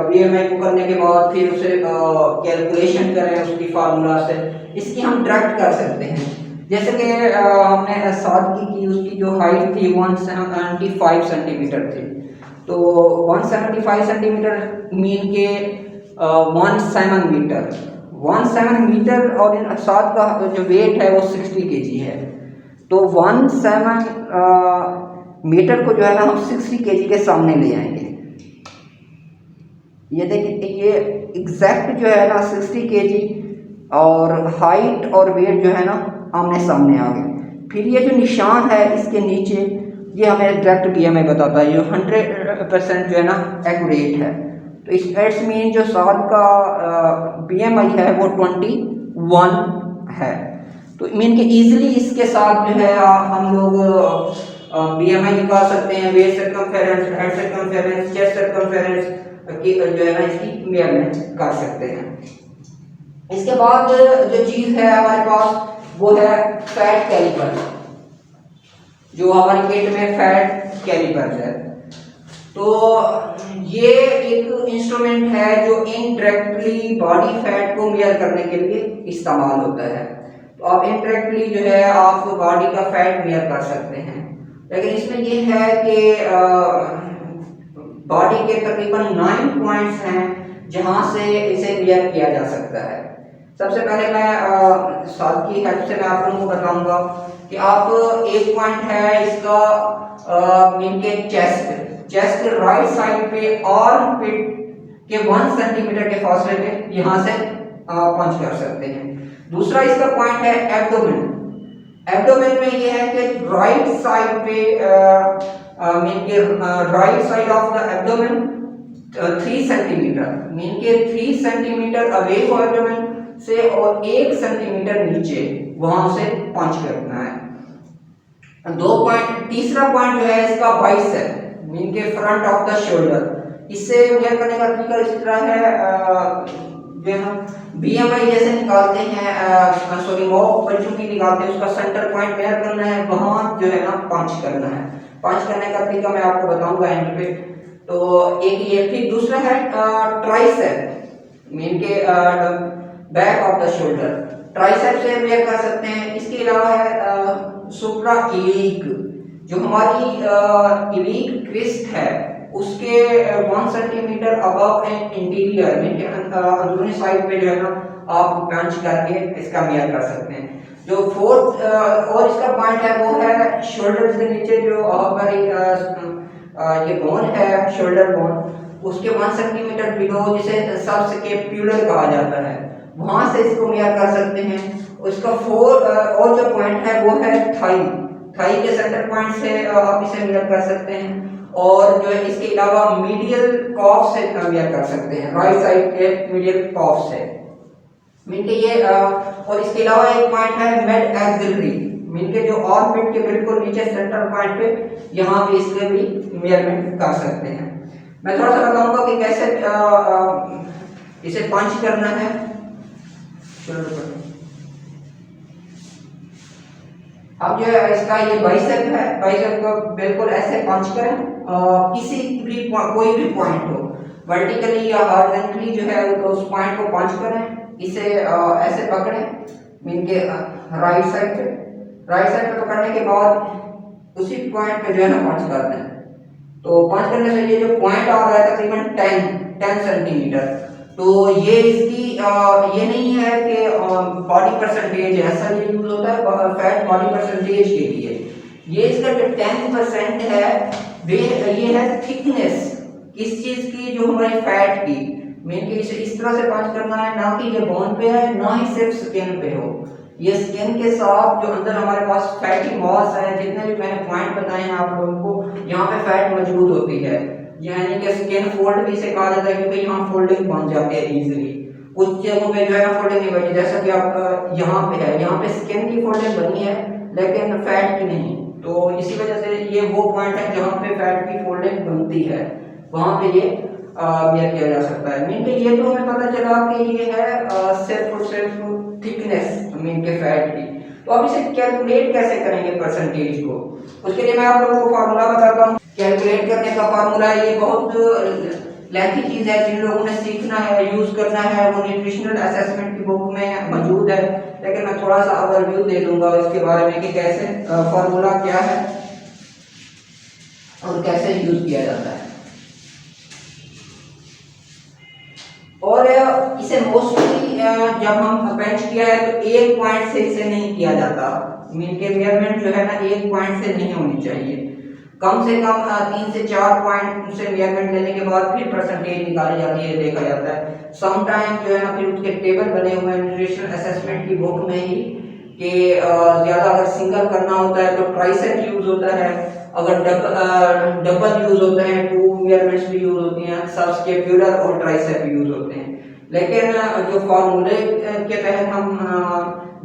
बीएमआई को करने के बाद फिर उसे कैलकुलेशन करें उसकी फार्मूला से। इसकी हम डायरेक्ट कर सकते हैं, जैसे कि हमने साथ की उसकी जो हाइट थी 175 सेंटीमीटर थी, तो 175 सेंटीमीटर मीन के 17 मीटर 17 मीटर, और इन साथ का जो वेट है वो 60 केजी है। तो 17 मीटर को जो है ना हम 60 केजी के सामने ले आएंगे। ये देखिए ये एग्जैक्ट जो है ना 60 केजी, और हाइट और वेट जो है ना आमने सामने आ गए। फिर ये जो निशान है इसके नीचे ये हमें डायरेक्ट बीएमआई बताता है, जो 100% जो है ना एक्यूरेट है। तो इस एट्स मीन जो साथ का बीएमआई है वो 21 है। तो मीन के इजीली इसके साथ जो है हम लोग बीएमआई निकाल सकते हैं, waist circumference, head circumference, chest circumference की जो है ना इसकी मेजरमेंट कर सकते हैं। इसके बाद जो चीज है हमारे पास वो है फैट कैलिपर, जो हमारी किट में फैट कैलिपर है। तो ये एक इंस्ट्रूमेंट है जो इनडायरेक्टली बॉडी फैट को मेजर करने के लिए इस्तेमाल होता है। तो आप इनडायरेक्टली जो है आप बॉडी का फैट मेजर कर सकते हैं, लेकिन इसमें ये है कि बॉडी के तकरीबन 9 पॉइंट्स हैं जहां से इसे मेजर किया जा सकता है। सबसे पहले मैं सॉल्व की हेल्प से मैं आप लोगों को बताऊंगा कि आप एक पॉइंट है इसका इनके चेस्ट राइट साइड पे आर्म पिट के 1 सेंटीमीटर के फासले पे यहां से पंच कर सकते हैं। दूसरा इसका पॉइंट है एब्डोमेन। एब्डोमेन में ये है कि राइट साइड पे मीन के right side of the abdomen 3 centimetre mean के 3 सेंटीमीटर अवे फॉर एब्डोमेन से और 1 सेंटीमीटर नीचे वहां से पंच करना है। दो पॉइंट, तीसरा पॉइंट जो है इसका बाइसेप मीन के फ्रंट ऑफ द शोल्डर। इससे मेजर करने का तरीका इस तरह है, जो हम बीएमआई जैसे निकालते हैं, सॉरी मॉक बच्चों की निकालते हैं, उसका सेंटर पॉइंट मेजर करना है, वहां जो है ना पंच करना है। पंच करने का तरीका मैं आपको बताऊंगा एंड पे। तो एक ये, फिर दूसरा है ट्राइसेप मीन के back of the shoulder. Tricep से मेजर कर सकते हैं। इसके अलावा है सुप्रा इलीक, जो हमारी इलीक क्रिस्ट है उसके 1 centimetre above and interior mean के अंदरूनी साइड पे जो है ना आप पंच करके इसका मेजर कर सकते हैं। जो फोर्थ और इसका पॉइंट है वो है शोल्डर से नीचे जो हमारी ये बोन है शोल्डर बोन, उसके 1 सेंटीमीटर बिलो जिसे सबस्कैपुलर कहा जाता है, वहां से इसको मेजर कर सकते हैं। उसका और जो पॉइंट है वो है थाई के सेंटर पॉइंट से आप इसे मेजर कर सकते हैं। और जो है इसके अलावा मीडियल कॉफ से मेजर कर सकते हैं, राइट साइड के मीडियल कॉफ से मीन के ये और इसके अलावा एक पॉइंट है मिड एक्सिलरी मीन के जो आर्मपिट के बिल्कुल नीचे सेंटर पॉइंट पे, यहाँ पे इसके भी मेजरमेंट कर सकते हैं। मैं थोड़ा सा बताऊंगा कि कैसे इसे पंच करना है। अब जो है इसका ये बाइसेप है, बाइसेप को बिल्कुल ऐसे पंच करें, किसी भी कोई भी पॉइंट हो वर्टिकली या हॉरिजॉन्टली जो है तो उस पॉइंट को पंच करें। इसे ऐसे पकड़ें मीन के राइट साइड पे पकड़ने के बाद उसी पॉइंट पे जो है ना पंच करते हैं। तो पंच करने से ये जो पॉइंट आ रहा है तकरीबन 10 सेंटीमीटर, तो ये इसकी ये नहीं है कि बॉडी परसेंटेज ऐसा ये यूज होता है फैट बॉडी परसेंटेज के लिए। ये इसका जो 10% है ये है थिकनेस किस चीज की, जो हमारी फैट की मीन के इसे इस तरह से पंच करना है, ना कि ये बोन पे है ना ही सिर्फ स्किन पे हो। ये स्किन के साथ जो अंदर हमारे पास फैटी मॉस है, जितने भी मैंने पॉइंट बताए हैं आप लोगों को, यहाँ पे फैट मौजूद होती है, यानी कि स्किन फोल्ड भी इसे कहा जाता है क्योंकि यहाँ फोल्डिंग बन जाती है इजीली। कुछ जगहों पे जो है फोल्डिंग नहीं बनी, जैसा कि आप यहाँ पे है, यहाँ पे स्किन की फोल्डिंग बनी है लेकिन फैट की नहीं, तो इसी वजह से ये वो पॉइंट है जहाँ पे फैट की फोल्डिंग बनती है, वहां पे ये मेजर किया जा सकता है। मीन के ये तो हमें पता चला कि ये है सिर्फ और सिर्फ थिकनेस मीन के फैट की। तो अब इसे कैलकुलेट कैसे करेंगे परसेंटेज को, उसके लिए मैं आप लोगों को फार्मूला बताता हूँ। कैलकुलेट करने का फार्मूला ये बहुत लेंथी चीज है, जिन लोगों ने सीखना है यूज करना है वो न्यूट्रिशनल असेसमेंट की बुक में मौजूद है, लेकिन मैं थोड़ा सा ओवरव्यू दे दूंगा इसके बारे में कि कैसे फार्मूला क्या है और कैसे यूज किया जाता है। और इसे मोस्टली जब हम बेंच किया है तो एक पॉइंट से इसे नहीं किया जाता, मीन के मेजरमेंट जो है ना एक पॉइंट से नहीं होनी चाहिए, कम से कम 3 से 4 पॉइंट से मेजरमेंट लेने के बाद फिर परसेंटेज निकाली जाती है, देखा जाता है। सम टाइम जो है ना फिर उसके टेबल बने हुए हैं न्यूट्रिशनल असेसमेंट की बुक में ही कि ज्यादा अगर सिंगल करना होता है तो ट्राइसेप यूज होता है, अगर डबल यूज होते हैं 2 मेजरमेंट्स भी यूज होती हैं, सबस्कैपुलर और ट्राइसेप यूज होते हैं। लेकिन जो फार्मूले के तहत हम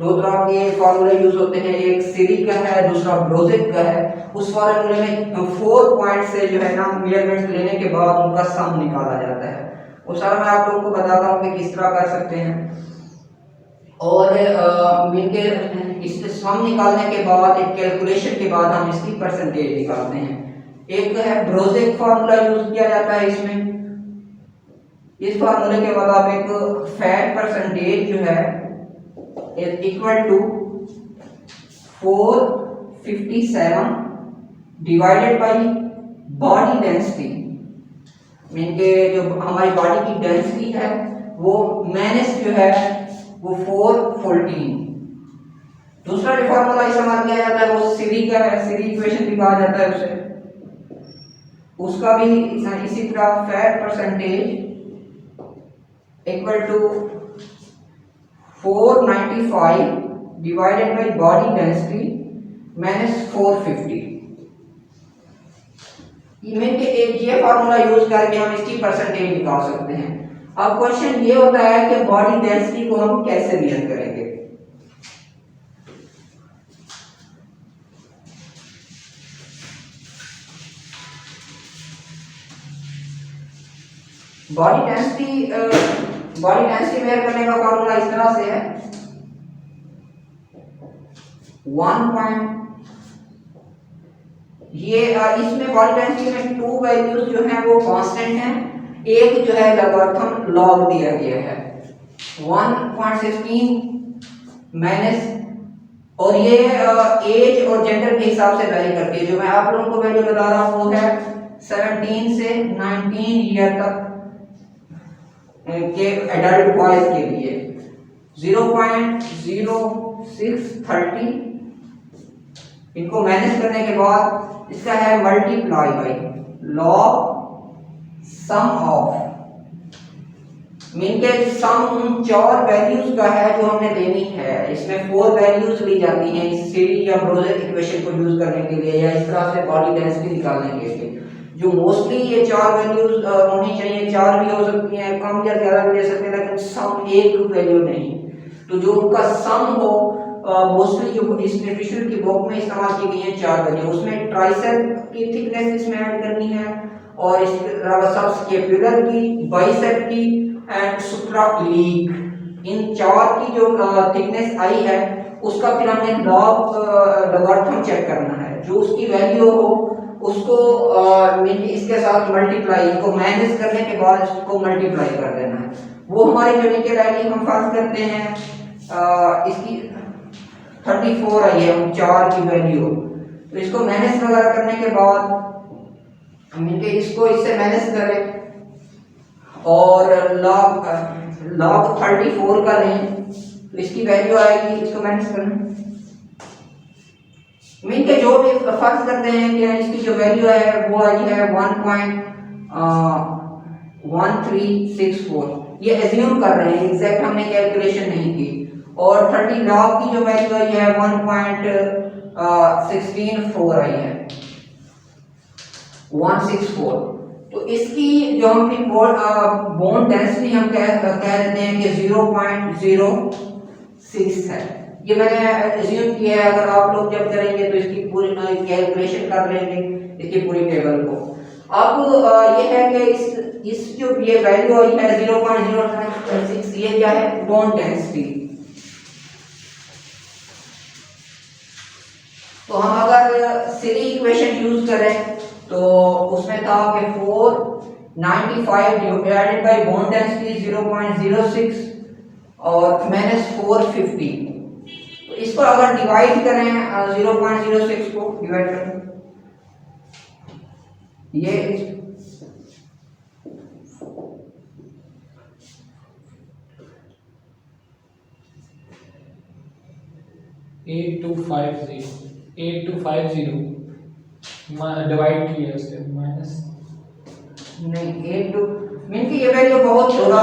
2 तरह के फार्मूले यूज होते हैं, एक सीरी का है दूसरा ब्रोजिक का है। उस फार्मूले में 4 पॉइंट से जो है ना मेजरमेंट लेने के बाद उनका सम निकाला जाता है। वो सारा मैं आप लोगों को बताता हूँ कि किस तरह कर सकते हैं। और इनके इससे सम निकालने के बाद एक कैलकुलेशन के बाद हम इसकी परसेंटेज निकालते हैं। एक है ब्रोजिक फार्मूला यूज किया जाता है इसमें। इस फार्मूले के मुताबिक फैट परसेंटेज जो है equal to 457 divided by body density, mean के जो हमारी बॉडी की डेंसिटी है वो माइनस जो है वो 414। दूसरा जो फॉर्मूला इस्तेमाल किया जाता है वो सीरी का है, सीरी इक्वेशन भी कहा जाता है उसे, उसका भी इसी तरह fat percentage equal to 495 divided by body density minus 450। ये फार्मूला यूज करके हम इसकी परसेंटेज निकाल सकते हैं। अब क्वेश्चन ये होता है कि बॉडी डेंसिटी को हम कैसे मेजर करेंगे। बॉडी डेंसिटी मेजर करने का फार्मूला इस तरह से है, 1 ये इसमें बॉडी डेंसिटी में 2 वैल्यूज जो हैं वो कांस्टेंट हैं, एक जो है लॉगरिथम लॉग दिया गया है 1.16 माइनस, और ये एज और जेंडर के हिसाब से वैरी करती है। जो मैं आप लोगों को वैल्यू बता रहा हूँ वो है 17 से 19 ईयर तक के एडल्ट बॉयज के लिए 0.0630। इनको मैनेज करने के बाद इसका है multiply by log sum of, mean के सम उन 4 वैल्यूज का है जो हमने लेनी है। इसमें 4 वैल्यूज ली जाती हैं इस सीरी या ब्रोजर इक्वेशन को यूज करने के लिए या इस तरह से बॉडी डेंसिटी निकालने के लिए। जो मोस्टली ये 4 वैल्यूज होनी चाहिए, 4 भी हो सकती हैं, कम या ज्यादा भी ले सकते हैं, लेकिन सम एक वैल्यू नहीं। तो जो उनका सम हो मोस्टली जो इस न्यूट्रिशन की बुक में इस्तेमाल की गई है 4 वैल्यू, उसमें ट्राइसेप की थिकनेस इसमें ऐड करनी है और इसके अलावा सबस्केपुलर की, बाइसेप की एंड सुप्राइलिक, इन 4 की जो थिकनेस आई है उसका फिर हमने लॉगरिथम चेक करना है। जो उसकी वैल्यू हो उसको इसके साथ मल्टीप्लाई, इसको माइनस करने के बाद इसको मल्टीप्लाई कर देना है। वो हमारी जो नीचे लाइन हम फर्ज करते हैं इसकी 34 आई है 4 की वैल्यू, तो इसको माइनस वगैरह करने के बाद हम इसको इससे माइनस करें और लॉग 34 का लें तो इसकी वैल्यू आएगी, इसको माइनस करें मीन के जो भी फर्ज करते हैं कि इसकी जो वैल्यू है वो आई है 1.1364। ये एज्यूम कर रहे हैं, एग्जैक्ट हमने कैलकुलेशन नहीं की। और 30 लॉग की जो वैल्यू आई है 1.164 आई है 164। तो इसकी जो हम फिर बोन डेंसिटी हम कह देते हैं कि 0.06 है। ये मैंने एज्यूम किया है, अगर आप लोग जब करेंगे तो इसकी पूरी कैलकुलेशन कर लेंगे इसकी पूरी टेबल को। अब ये है कि इस जो ये वैल्यू आई है 0.006, ये क्या है बोन डेंसिटी। तो हम अगर सीरी इक्वेशन यूज करें तो उसमें था कि 495 डिवाइडेड बाय बोन डेंसिटी 0.06 और माइनस 450। तो इसको अगर डिवाइड करें 0.06 को डिवाइड करें ये 8250 डिवाइड किया उससे माइनस नहीं 82 मीन की ये वैल्यू बहुत छोटा,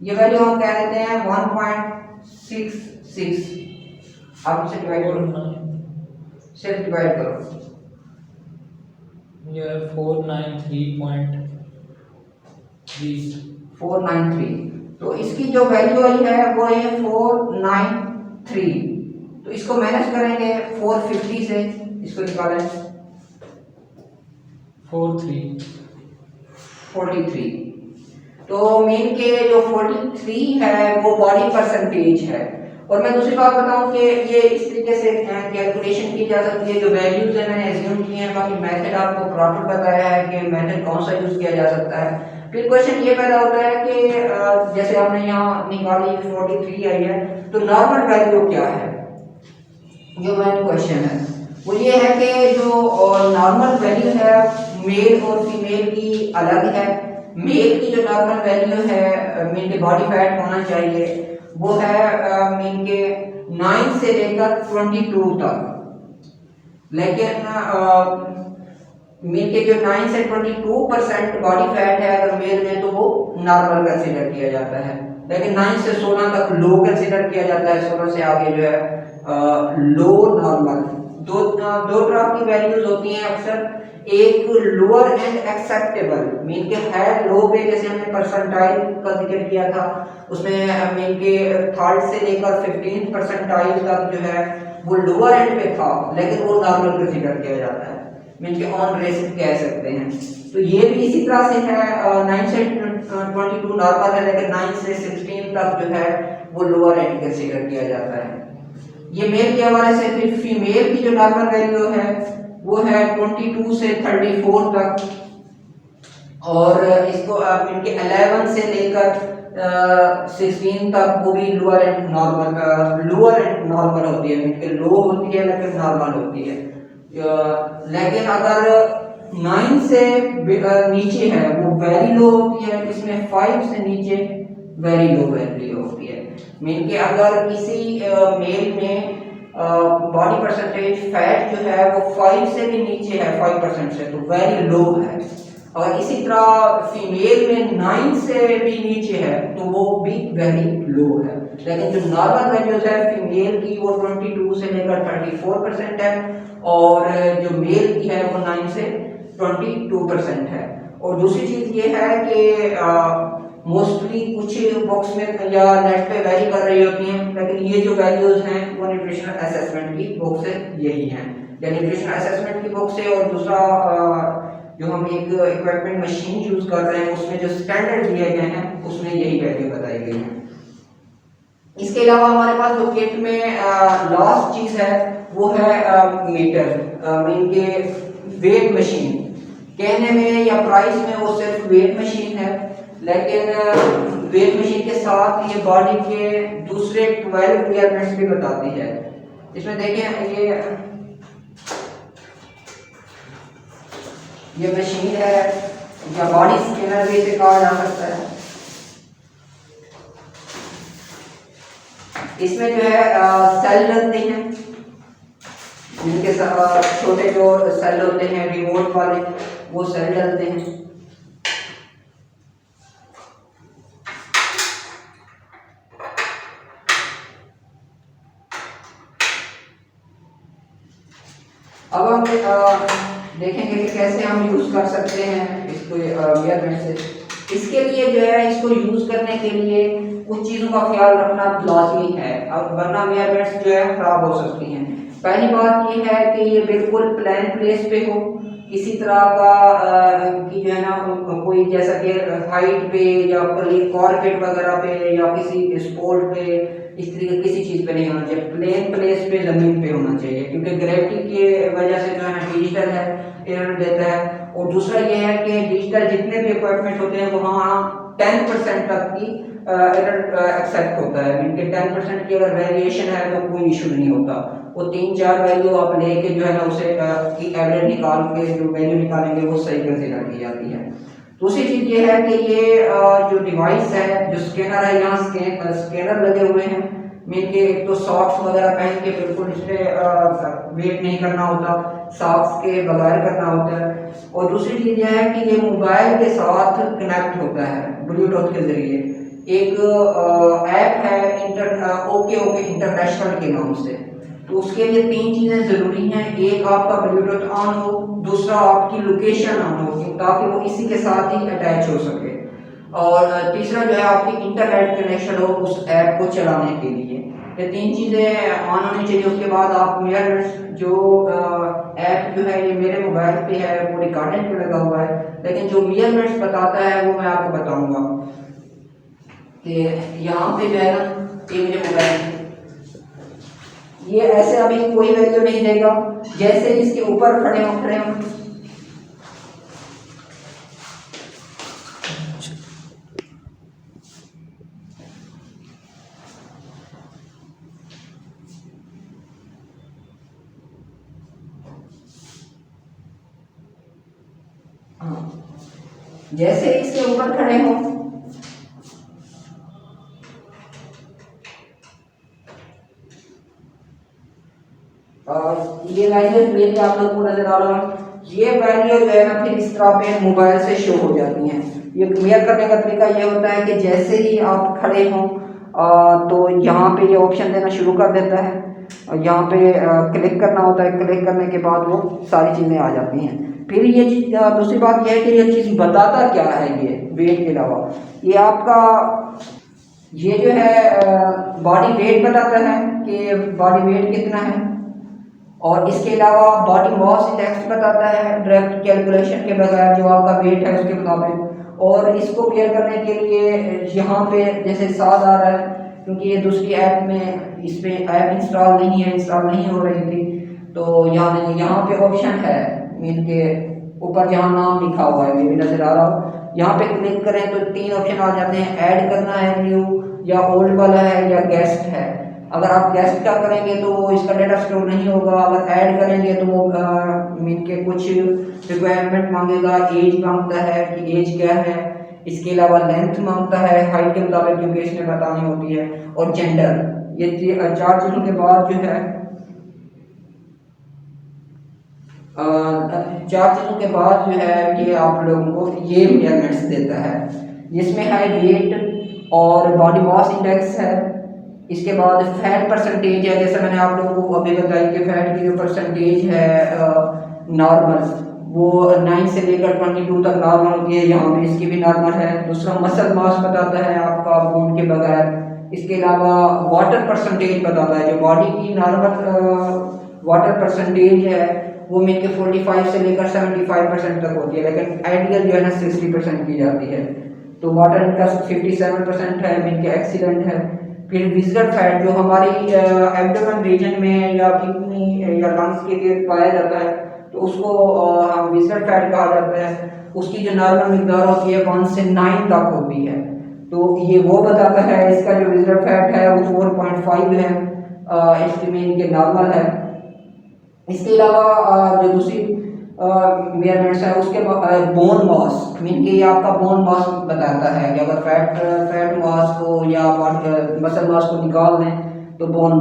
ये वैल्यू हम कह देते हैं 1.66। आप इसे डिवाइड करो, सिर्फ डिवाइड करो, ये 493.3 तो इसकी जो वैल्यू आई है वो है 493। तो इसको माइनस करेंगे 450 से, इसको निकालें 43। तो मीन के जो 43 है वो बॉडी परसेंटेज है। और मैं दूसरी बात बताऊं कि ये इस तरीके से कैलकुलेशन की जा सकती है। जो वैल्यूज है मैंने एज्यूम किए हैं, बाकी मेथड आपको प्रॉपर बताया है कि मेथड कौन सा यूज किया जा सकता है। फिर क्वेश्चन ये पैदा होता है कि जैसे हमने यहाँ निकाली 43 आई है, तो नॉर्मल वैल्यू क्या है। जो मेन क्वेश्चन है वो ये है कि जो नॉर्मल वैल्यू है मेल और फीमेल की अलग है, मेल की जो नॉर्मल वैल्यू है मीन के बॉडी फैट होना चाहिए वो है मीन के 9 से लेकर 22 तक। लेकिन मीन के जो 9 से 22% बॉडी फैट है अगर मेल में तो वो नॉर्मल कंसीडर किया जाता है। लेकिन 9 से 16 तक लो कंसीडर किया जाता है, 16 से आगे जो है लो नॉर्मल। दो तरह की वैल्यूज होती हैं अक्सर, एक लोअर एंड एक्सेप्टेबल मीन के है लो पे, जैसे हमने परसेंटाइल का जिक्र किया था उसमें मीन के 3rd से लेकर 15th परसेंटाइल तक जो है वो लोअर एंड पे था, लेकिन वो नॉर्मल कंसीडर किया जाता है, मीन के ऑन रिस्क कह सकते हैं। तो ये भी इसी तरह से है, 9 से 22 नॉर्मल है, लेकिन 9 से 16 तक जो है वो लोअर एंड कंसीडर किया जाता है। ये मेल के हवाले से। फिर फीमेल की जो नॉर्मल वैल्यू है वो है 22 से 34 तक, और इसको इनके 11 से लेकर 16 तक वो भी लोअर एंड नॉर्मल होती है, इनके लो होती है लेकिन नॉर्मल होती है। लेकिन अगर 9 से नीचे है वो वेरी लो होती है, इसमें 5 से नीचे वेरी लो वैल्यू होती है। मीन के अगर किसी मेल में बॉडी परसेंटेज फैट जो है वो 5 से भी नीचे है, 5% से, तो वेरी लो है। और इसी तरह फीमेल में 9 से भी नीचे है तो वो भी वेरी लो है। लेकिन जो नॉर्मल वैल्यूज है फीमेल की वो 22 से लेकर 34% है, और जो मेल की है वो 9 से 22% है। और दूसरी चीज ये है कि मोस्टली कुछ बुक्स में या नेट पे वेरी कर रही होती हैं, लेकिन ये जो वैल्यूज हैं वो न्यूट्रिशनल असेसमेंट की बुक से यही हैं, या न्यूट्रिशनल असेसमेंट की बुक से। और दूसरा जो हम एक इक्विपमेंट मशीन यूज कर रहे हैं उसमें जो स्टैंडर्ड दिए गए हैं उसमें यही वैल्यू बताई गई है। इसके अलावा हमारे पास जो किट में लास्ट चीज है वो है मीटर, मीन के वेट मशीन। कहने में या प्राइस में वो सिर्फ वेट मशीन है, लेकिन वेट मशीन के साथ ये बॉडी के दूसरे 12 रिक्वायरमेंट्स भी बताती है। इसमें देखें ये मशीन है या बॉडी स्कैनर भी इसे कहा जा सकता है। इसमें जो है सेल डलते हैं, जिनके छोटे जो सेल होते हैं रिमोट वाले वो सेल डलते हैं। अब हम देखेंगे कि कैसे हम यूज कर सकते हैं इसको मेजरमेंट से। इसके लिए जो है इसको यूज करने के लिए कुछ चीजों का ख्याल रखना लाजमी है, अब वरना मेजरमेंट्स जो है खराब हो सकती हैं। पहली बात ये है कि ये बिल्कुल प्लेन प्लेस पे हो, किसी तरह का कि जो है ना कोई जैसा कि हाइट पे या कॉर्पेट वगैरह पे या किसी स्पोर्ट पे इस तरीके किसी चीज पे नहीं होना चाहिए, प्लेन प्लेस पे जमीन पे होना चाहिए, क्योंकि ग्रेविटी की वजह से जो है डिजिटल है एरर देता है। और दूसरा ये है कि डिजिटल जितने भी इक्विपमेंट होते हैं वहाँ 10% तक की एरर एक्सेप्ट होता है, मीन के 10% की अगर वेरिएशन है तो कोई इशू नहीं होता। वो 3-4 वैल्यू आप लेके जो है ना उसे की एवरेज निकाल के जो वैल्यू निकालेंगे वो सही कंसीडर की जाती है। दूसरी चीज ये है कि ये जो डिवाइस है जो स्कैनर है यहाँ स्कैनर लगे हुए हैं, मीन के एक तो सॉक्स वगैरह पहन के बिल्कुल इस पे वेट नहीं करना होता, सॉक्स के बगैर करना होता है। और दूसरी चीज यह है कि ये मोबाइल के साथ कनेक्ट होता है ब्लूटूथ के जरिए। एक ऐप है ओके इंटरनेशनल के नाम से, तो उसके लिए 3 चीजें जरूरी हैं, एक आपका ब्लूटूथ ऑन हो, दूसरा आपकी लोकेशन ऑन हो ताकि वो इसी के साथ ही अटैच हो सके, और तीसरा जो है आपकी इंटरनेट कनेक्शन हो उस ऐप को चलाने के लिए। ये 3 चीजें ऑन होनी चाहिए। उसके बाद आप मेजरमेंट्स जो ऐप जो है ये मेरे मोबाइल पे है वो रिकॉर्डिंग पे लगा हुआ है, लेकिन जो मेजरमेंट्स बताता है वो मैं आपको बताऊंगा कि यहाँ पे जो है ना ये मेरे मोबाइल ये ऐसे अभी कोई वैल्यू नहीं देगा, जैसे इसके ऊपर खड़े हो जैसे इसके ऊपर खड़े हो और ये वैल्यू मेरे आप लोग को नजर आ रहा है, ये वैल्यू जो है ना फिर इस तरह पे मोबाइल से शो हो जाती हैं। ये क्लियर करने का तरीका ये होता है कि जैसे ही आप खड़े हों तो यहाँ पे ये ऑप्शन देना शुरू कर देता है और यहाँ पे क्लिक करना होता है। क्लिक करने के बाद वो सारी चीज़ें आ जाती हैं। फिर ये चीज़ दूसरी बात यह है कि ये चीज़ बताता क्या है, ये वेट के अलावा ये आपका ये जो है बॉडी वेट बताता है कि बॉडी वेट कितना है, और इसके अलावा बॉडी मास इंडेक्स बताता है डायरेक्ट कैलकुलेशन के बगैर जो आपका वेट है उसके मुताबिक। और इसको क्लियर करने के लिए यहाँ पे जैसे साथ आ रहा है, क्योंकि ये दूसरी ऐप में इस पर ऐप इंस्टॉल नहीं हो रही थी, तो यहाँ पे ऑप्शन है मीन के ऊपर जहाँ नाम लिखा हुआ है, ये भी नजर आ रहा हो, यहाँ पे क्लिक करें तो 3 ऑप्शन आ जाते हैं। ऐड करना है न्यू, या ओल्ड वाला है, या गेस्ट है। अगर आप गेस्ट का करेंगे तो इसका डेटा स्टोर नहीं होगा, अगर ऐड करेंगे तो वो मीन के कुछ रिक्वायरमेंट मांगेगा। एज मांगता है कि एज क्या है, इसके अलावा लेंथ मांगता है हाइट के मुताबिक क्योंकि इसमें बतानी होती है, और जेंडर। ये 4 चीज़ों के बाद जो है 4 चीज़ों के बाद जो है ये आप लोगों को ये मेजरमेंट्स देता है, जिसमें है वेट और बॉडी मास इंडेक्स है। इसके बाद फैट परसेंटेज है, जैसे मैंने आप लोगों को अभी बताई कि फैट की जो परसेंटेज है नॉर्मल वो 9 से लेकर 22 तक नॉर्मल होती है, यहाँ पे इसकी भी नॉर्मल है। दूसरा मसल मास बताता है आपका फूड के बगैर। इसके अलावा वाटर परसेंटेज बताता है, जो बॉडी की नॉर्मल वाटर परसेंटेज है वो मिल के 45 से लेकर 75% तक होती है, लेकिन आइडियल जो है ना 60% की जाती है। तो वाटर इनका 57% है, मिल के एक्सीलेंट है। फिर विजिबल फैट जो हमारी एब्डोमेन रीजन में या किडनी या लंग्स के लिए पाया जाता है, तो उसको हम विजिबल फैट कहा जाता है। उसकी जो नॉर्मल मिकदार होती है 1 से 9 तक होती है, तो ये वो बताता है। इसका जो विजिबल फैट है वो 4.5 है, इसकी में इनके नॉर्मल है। इसके अलावा जो दूसरी मेजरमेंट्स है उसके बोन मास, मीन कि आपका बोन मास बताता है कि अगर फैट मास को या मसल मास को निकाल दें तो बोन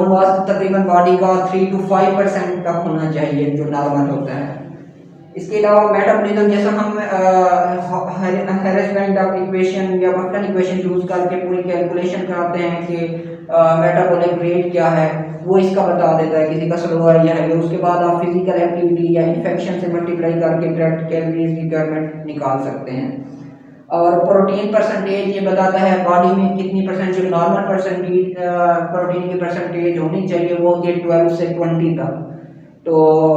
मास तकरीबन बॉडी का 3 to 5% तक होना चाहिए जो नॉर्मल होता है। इसके अलावा मेटाबॉलिज्म, जैसा हम हैरेसमेंट इक्वेशन या बटन इक्वेशन यूज करके पूरी कैलकुलेशन कराते हैं कि मेटाबॉलिक रेट क्या है, वो इसका बता देता है किसी का स्लो है या है। उसके बाद आप फिजिकल एक्टिविटी या इन्फेक्शन से मल्टीप्लाई करके डायरेक्ट कैलोरीज की रिक्वायरमेंट निकाल सकते हैं। और प्रोटीन परसेंटेज ये बताता है बॉडी में कितनी परसेंट, जो नॉर्मल परसेंटेज प्रोटीन की परसेंटेज होनी चाहिए वो होती है 12 से 20 तक। तो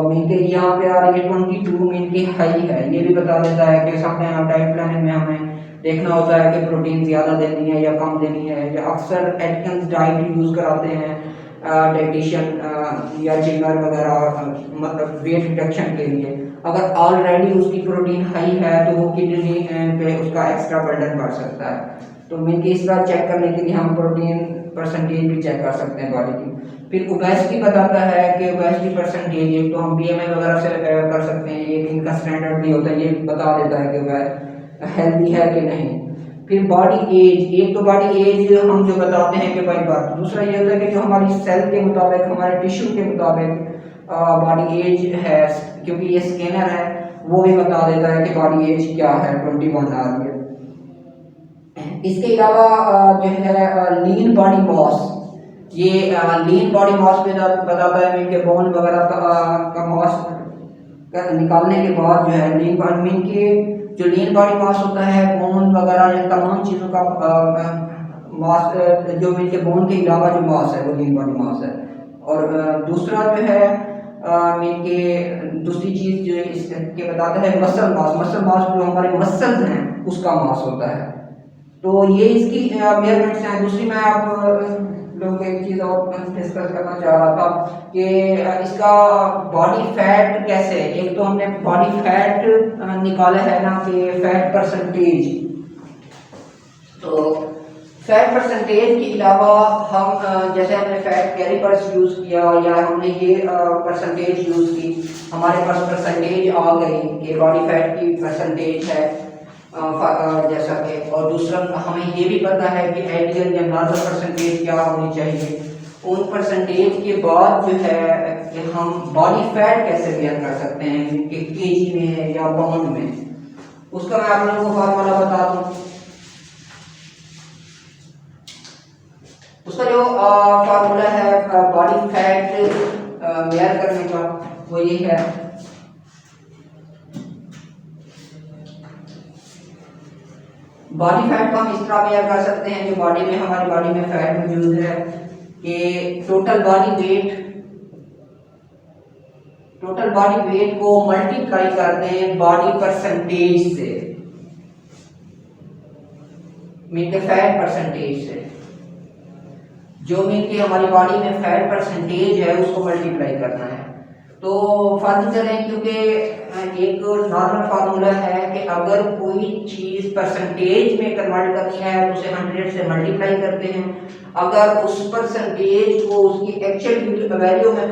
मीन के यहाँ पे आ रही है 22, मीन की हाई है। ये भी बता देता है कि सामने डाइट प्लानिंग में हमें देखना होता है कि प्रोटीन ज़्यादा देनी है या कम देनी है। या अक्सर एटकिंस डाइट यूज़ कराते हैं डाइटिशियन या जिमर वगैरह, मतलब वेट रिडक्शन के लिए। अगर ऑलरेडी उसकी प्रोटीन हाई है तो वो किडनी पे उसका एक्स्ट्रा बर्डन बढ़ सकता है। तो मीन की इस बार चेक करने के लिए हम प्रोटीन परसेंटेज भी चेक कर सकते हैं बॉडी की। फिर ओबेसिटी बताता है कि ओबेसिटी परसेंटेज एक तो हम BMI वगैरह से कर सकते हैं, एक इनका स्टैंडर्ड भी होता है, ये बता देता है कि वह हेल्दी है कि नहीं। फिर बॉडी एज, एक तो बॉडी एज हम जो बताते हैं कि भाई बात, दूसरा ये होता है कि जो हमारी सेल के मुताबिक, हमारे टिश्यू के मुताबिक बॉडी एज है, क्योंकि ये स्कैनर है वो भी बता देता है कि बॉडी एज क्या है, 21 आ रही है। इसके अलावा जो है लीन बॉडी मास, ये लीन बॉडी मास में बताता है मीन के बोन वगैरह का मास निकालने के बाद जो है लीन बॉडी, मीन के जो लीन बॉडी मास होता है बोन वगैरह या तमाम चीज़ों का मास, जो मीन के बोन के अलावा जो मास है वो लीन बॉडी मास है। और दूसरा जो है मीन के दूसरी चीज़ जो इसके बताता है मसल मास जो हमारे मसल्स हैं उसका मास होता है। तो ये इसकी मेजरमेंट्स हैं। दूसरी मैं आप लोगों को एक चीज़ और डिस्कस करना चाह रहा था कि इसका बॉडी फैट कैसे, एक तो हमने बॉडी फैट निकाला है ना कि फैट परसेंटेज, तो फैट परसेंटेज के अलावा हम जैसे हमने फैट कैलिपर्स यूज़ किया या हमने ये परसेंटेज यूज़ की, हमारे पास परसेंटेज आ गई कि बॉडी फैट की परसेंटेज है जैसा कि, और दूसरा हमें ये भी पता है कि आइडियल या नॉर्मल परसेंटेज क्या होनी चाहिए। उन परसेंटेज के बाद जो है कि हम बॉडी फैट कैसे मेजर कर सकते हैं कि केजी में या पाउंड में, उसका मैं आप लोगों को फार्मूला बता दूं। उसका जो फार्मूला है बॉडी फैट मेजर करने का वो ये है, बॉडी फैट को हम इस तरह मेजर कर सकते हैं, जो बॉडी में हमारी बॉडी में फैट मौजूद है कि टोटल बॉडी वेट को मल्टीप्लाई करते हैं बॉडी परसेंटेज से, मीन के फैट परसेंटेज से, जो मीन की हमारी बॉडी में फैट परसेंटेज है उसको मल्टीप्लाई करना है। तो फर्ज करें, क्योंकि एक नॉर्मल फार्मूला है कि अगर कोई चीज़ परसेंटेज में कन्वर्ट करनी है तो उसे 100 से मल्टीप्लाई करते हैं, अगर उस परसेंटेज को उसकी एक्चुअल वैल्यू में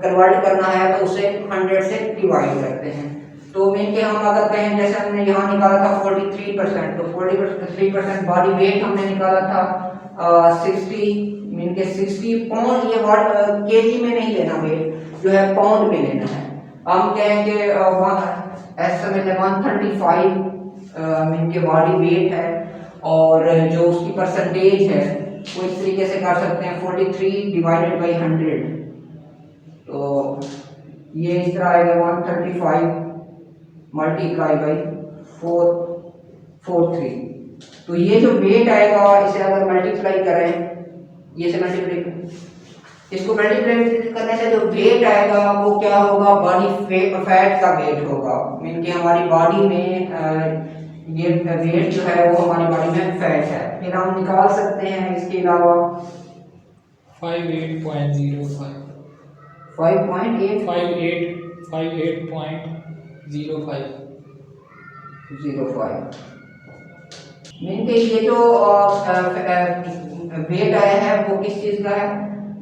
कन्वर्ट करना है तो उसे 100 से डिवाइड करते हैं। तो मीन के हम अगर कहें जैसे हमने यहाँ निकाला था 43%, तो 43% बॉडी वेट हमने निकाला था 60, मीन के 60 पाउंड, ये वर्ड केजी में नहीं लेना, वेट जो है पाउंड में लेना है। हम कहेंगे ऐसे में 135 मीन के बॉडी वेट है, और जो उसकी परसेंटेज है वो इस तरीके से कर सकते हैं 43 डिवाइडेड बाई 100, तो ये इस तरह आएगा 135 मल्टीप्लाई बाई 443। तो ये जो वेट आएगा इसे अगर मल्टीप्लाई करें, ये से मल्टीप्लाई, इसको मल्टीप्लाई करने से जो वेट आएगा वो क्या होगा, बॉडी फैट का वेट होगा, मीन कि हमारी बॉडी में ये वेट जो है वो हमारी बॉडी में फैट है। फिर हम निकाल सकते हैं इसके अलावा 58.05 मीन के ये जो वेट आया है वो किस चीज़ का है,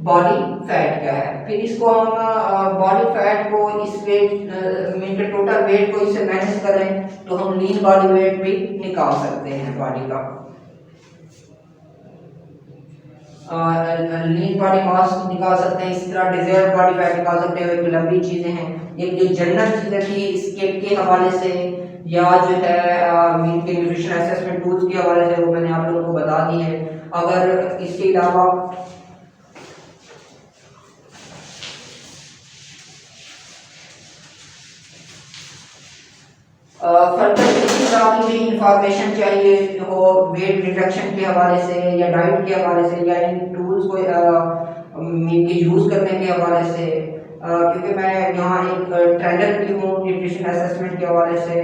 बॉडी फैट का है। फिर इसको हम बॉडी फैट को इस वेट मीन के टोटल वेट को इससे माइनस करें तो हम लीन बॉडी वेट भी निकाल सकते हैं बॉडी का, लीन बॉडी मास निकाल सकते हैं, इसी तरह डिजायर्ड बॉडी फैट निकाल सकते हैं। एक लंबी चीज़ें हैं, एक जो जनरल चीज़ें थी स्केल के हवाले से या जो है मीन के न्यूट्रिशन असेसमेंट टूल्स के हवाले से वो मैंने आप लोगों को बता दी है। अगर इसके अलावा फर्दर किसी तरह की भी इंफॉर्मेशन चाहिए हो वेट रिडक्शन के हवाले से या डाइट के हवाले से या इन टूल्स को यूज़ करने के हवाले से, क्योंकि मैं यहाँ एक ट्रेनर भी हूँ न्यूट्रिशन असेसमेंट के हवाले से,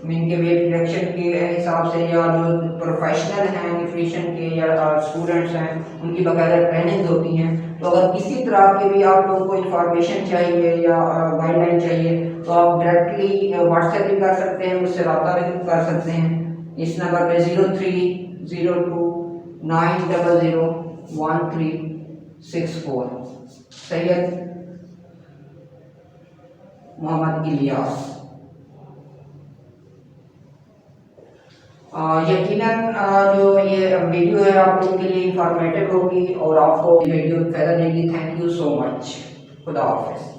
मीन के वेट रिडक्शन के हिसाब से, या जो प्रोफेशनल हैं न्यूट्रिशन के या स्टूडेंट्स हैं उनकी बाकायदा ट्रेनिंग होती हैं। तो अगर किसी तरह की भी आप लोगों को इंफॉर्मेशन चाहिए या गाइडलाइन चाहिए तो आप डायरेक्टली व्हाट्सएप भी कर सकते हैं, मुझसे रब्ता भी कर सकते हैं इस नंबर पे 0302901364। सैयद मोहम्मद इलियास। यकीनन जो ये वीडियो है आप लोगों के लिए इंफॉर्मेटिव होगी और आपको वीडियो फायदा देगी। Thank you so much. खुदा हाफिज़।